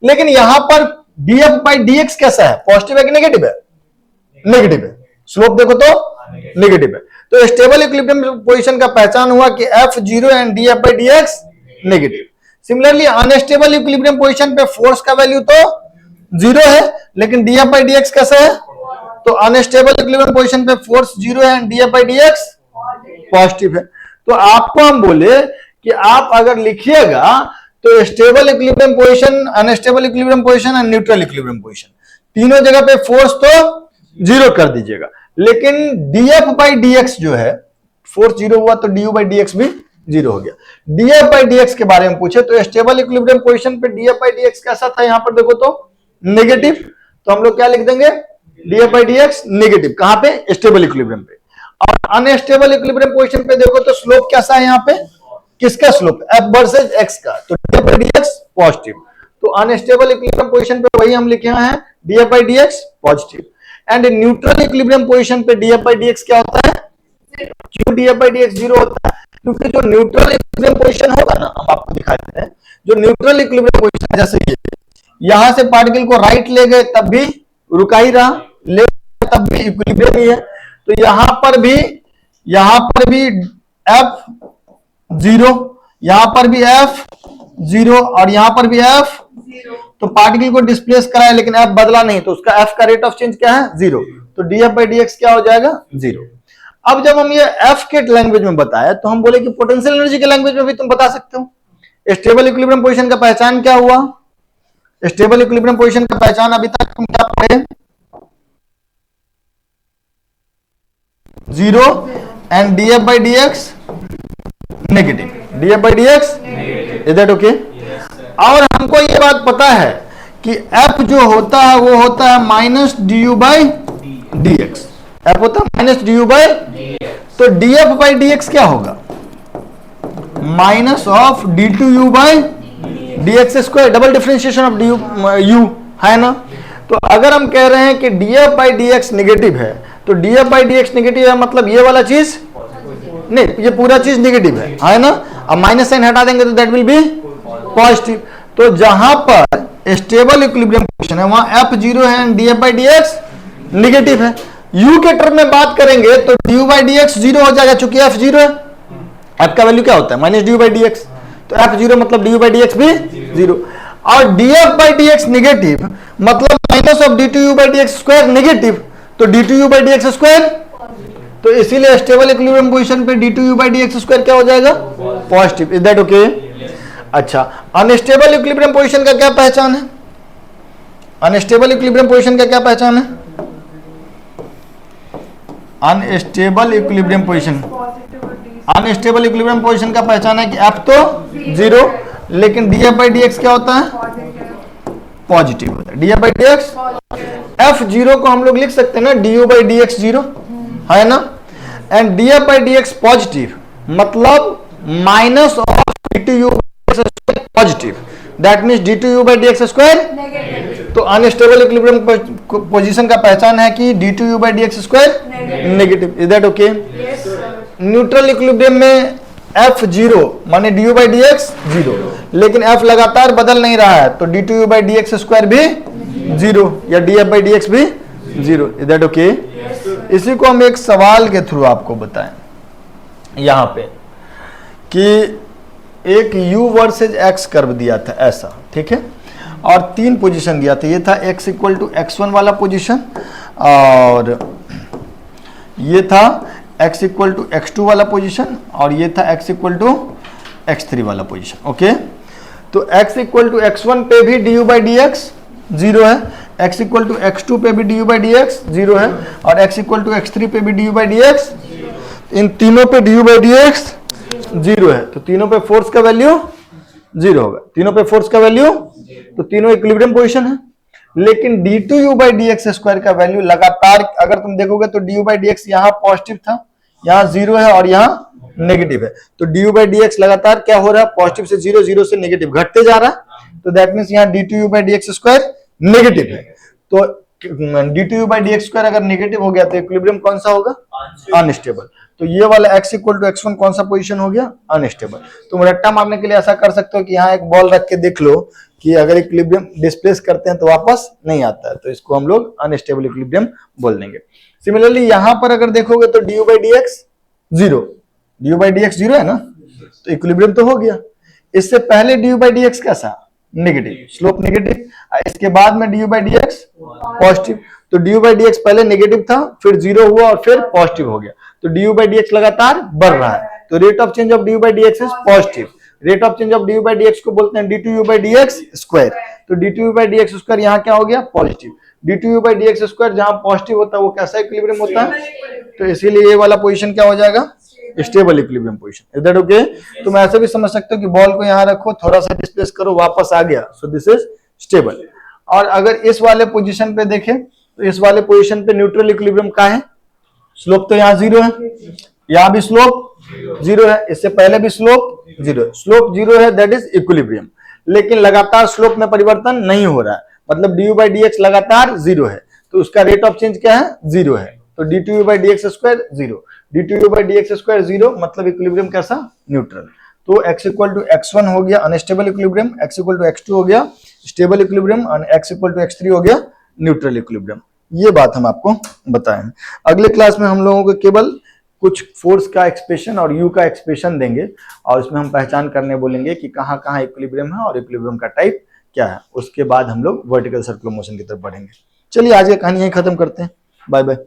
लेकिन यहां पर df by dx कैसा है, पॉजिटिव है कि नेगेटिव है, नेगेटिव है। स्लोप देखो तो नेगेटिव है, तो स्टेबल इक्विलिब्रियम पोजीशन का पहचान हुआ कि f0 and df by dx negative. Similarly unstable equilibrium position पे फोर्स का वैल्यू तो 0 है, लेकिन df by dx कैसा है, तो अनस्टेबल इक्विलिब्रियम पोजीशन पे फोर्स 0 है and df by dx positive है। तो आपको हम बोले कि आप अगर लिखिएगा तो stable equilibrium position, unstable equilibrium position और न्यूट्रल इक्विलिब्रियम पोजीशन, तीनों जगह पे फोर्स तो 0 कर दीजिएगा। लेकिन df by dx जो है, फोर्स 0 हुआ तो du by dx भी 0 हो गया। df by dx के बारे में पूछे तो स्टेबल इक्विलिब्रियम पोजीशन पे df by dx कैसा था, यहां पर देखो तो नेगेटिव, तो हम लोग क्या लिख देंगे, df by dx नेगेटिव, कहां पे, स्टेबल इक्विलिब्रियम पे। और अनस्टेबल इक्विलिब्रियम पोजीशन पे देखो तो स्लोप कैसा है, यहां पे किसका स्लोप, f वर्सेस x का, तो df by dx पॉजिटिव। तो अनस्टेबल इक्विलिब्रियम पोजीशन पे वही हम लिखे हैं df by dx positive, and neutral equilibrium position पे df by dx क्या होता है, क्यों df by dx 0 होता है, क्योंकि जो न्यूट्रल इक्विलिब्रियम पोजीशन होगा ना, हम आपको दिखा देते हैं, जो न्यूट्रल इक्विलिब्रियम पोजीशन जैसे ये, यहां से पार्टिकल को राइट ले गए तब भी रुका ही रहा, ले तब भी इक्विलिब्रियम ही है, तो यहां पर भी f0, यहां पर भी f0 और यहां पर भी f0, तो पार्टिकल को डिस्प्लेस कराया लेकिन f बदला नहीं, तो उसका f का रेट ऑफ चेंज क्या है, 0, तो df by dx क्या हो जाएगा, 0। अब जब हम ये f के लैंग्वेज में बताया तो हम बोले कि पोटेंशियल एनर्जी के लैंग्वेज में भी तुम बता सकते हो। स्टेबल इक्विलिब्रियम पोजीशन का पहचान क्या हुआ, स्टेबल इक्विलिब्रियम पोजीशन का पहचान अभी तक तुम क्या पढ़े, 0 and df by dx negative, df by dx is that okay? और हमको ये बात पता है कि f जो होता है वो होता है minus du by dx, f होता है माइनस du by, तो df by dx क्या होगा, minus of d2u by dx square, double differentiation of du है ना। तो अगर हम कह रहे हैं कि df by dx नेगेटिव है, तो df by dx नेगेटिव है मतलब ये वाला चीज नहीं, ये पूरा चीज नेगेटिव है ना। अब माइनस साइन हटा देंगे तो दैट विल बी पॉजिटिव। तो जहां पर स्टेबल इक्विलिब्रियम पोजीशन है वहां f0 है and df by dx negative है। u के टर्म में बात करेंगे तो du by dx 0 हो जाएगा, चूंकि f0 है, f का वैल्यू क्या होता है, माइनस du by dx, तो f0 मतलब du by dx भी 0, और df by dx नेगेटिव मतलब minus of d2u by dx square negative, तो d2u by dx स्क्वायर, तो इसीलिए स्टेबल इक्विलिब्रियम पोजीशन पे d2u by dx स्क्वायर क्या हो जाएगा, पॉजिटिव। Is that okay? अच्छा, अनस्टेबल इक्विलिब्रियम पोजीशन का क्या पहचान है, अनस्टेबल इक्विलिब्रियम पोजीशन का क्या पहचान है, unstable equilibrium position, unstable equilibrium position का पहचान है कि f तो 0 लेकिन df by dx क्या होता है, पॉजिटिव होता है, df by dx, f0 को हम लोग लिख सकते हैं ना du by dx 0 है ना, and df by dx positive मतलब minus of d2u square positive, that means d2u by dx square negative. तो अनस्टेबल इक्विलिब्रियम पोजीशन का पहचान है कि d2u by dx square negative. Is that okay? Neutral equilibrium में f0 माने du by dx 0, लेकिन f लगातार बदल नहीं रहा है तो d2u by dx स्क्वायर भी 0 या df by dx भी 0। Is that okay? इसी को हम एक सवाल के थ्रू आपको बताएं यहां पे कि एक u वर्सेज x कर्व दिया था ऐसा, ठीक है, और 3 पोजीशन दिया था। ये था x इक्वल टू x1 वाला पोजीशन, और ये था x इक्वल टू x2 वाला पोजीशन, और ये था x इक्वल टू x3 वाला पोजीशन। ओके, तो x इक्वल टू x1 पे भी du बाई डी एक्स 0 है, x इक्वल टू x2 पे भी du बाई डी एक्स 0 है, और x इक्वल टू x3 पे भी du बाई डी एक्स, इन तीनों पे du बाई डी एक्स 0 है, तो तीनों पे फोर्स का वैल्यू 0 होगा, तीनों पे फोर्स का वैल्यू, तो तीनों इक्विलिब्रियम पोजीशन है। लेकिन d2u by D x square का वैल्यू लगातार अगर तुम देखोगे तो du बाई डी एक्स यहाँ पॉजिटिव था, यहाँ 0 है और यहाँ नेगेटिव है, तो du बाई डी एक्स लगातार क्या हो रहा है, पॉजिटिव से 0, 0 से नेगेटिव घटते जा रहा है, तो दैट मीन्स यहाँ d2u by D x square negative है। तो d2u by D x square अगर नेगेटिव हो गया तो इक्विलिब्रियम कौन सा होगा, अनस्टेबल। तो ये वाला x इक्वल टू x1 कौन सा पोजीशन हो गया, अनस्टेबल। तुम रट्टा मारने के लिए ऐसा कर सकते हो कि यहाँ एक बॉल रख के देख लो कि अगर इक्विलिब्रियम डिस्प्लेस करते हैं तो वापस नहीं आता है, तो इसको हम लोग अनस्टेबल इक्विलिब्रियम बोल देंगे। सिमिलरली यहाँ पर अगर देखोगे तो du by D X 0, du by D X 0 है ना, तो इक्विलिब्रियम तो हो गया। इससे पहले du बाई डी एक्स कैसा, नेगेटिव, स्लोप नेगेटिव, इसके बाद में du by D x positive, तो du बाई डी एक्स पहले नेगेटिव था, फिर 0 हुआ और फिर पॉजिटिव हो गया, तो du बाई डी एक्स लगातार बढ़ रहा है, तो rate of change of du by D x is positive. Rate of change of du by D x को बोलते हैं d2u by D x square, तो d2u by D x square यहाँ क्या हो गया, positive. d2u by D x square जहां positive होता है वो कैसा इक्विलिब्रियम होता है, तो इसीलिए ये वाला पोजीशन क्या हो जाएगा, स्टेबल इक्विलिब्रियम पोजीशन। इधर ओके, तुम ऐसे भी समझ सकते हो कि बॉल को यहाँ रखो, थोड़ा सा डिस्प्लेस करो, वापस आ गया, सो दिस इज स्टेबल। और अगर इस वाले पोजीशन पे देखें तो इस वाले पोजीशन पे न्यूट्रल इक्विलिब्रियम का है, स्लोप तो यहाँ 0 है, यहाँ भी स्लोप 0 है, इससे पहले भी स्लोप 0 है, स्लोप 0 है, दैट इज इक्विलिब्रियम। लेकिन लगातार स्लोप में परिवर्तन नहीं हो रहा है, मतलब du बाई डी एक्स लगातार 0 है, तो उसका रेट ऑफ चेंज क्या है, 0 है, तो d2u by D x square 0, d2u by D x square 0, मतलब इक्विलिब्रियम कैसा, न्यूट्रल। तो x इक्वल टू x1 हो गया unstable equilibrium, x equal to x2 हो गया स्टेबल इक्विलिब्रियम, और x इक्वल टू x3 हो गया न्यूट्रल इक्विलिब्रियम। ये बात हम आपको बताएं। अगले क्लास में हम लोगों को केवल कुछ फोर्स का एक्सप्रेशन और u का एक्सप्रेशन देंगे, और उसमें हम पहचान करने बोलेंगे कि कहाँ कहाँ इक्विलिब्रियम है और इक्विलिब्रियम का टाइप क्या है। उसके बाद हम लोग वर्टिकल सर्कुलर मोशन की तरफ बढ़ेंगे। चलिए आज की कहानी यहीं खत्म करते हैं, बाय बाय।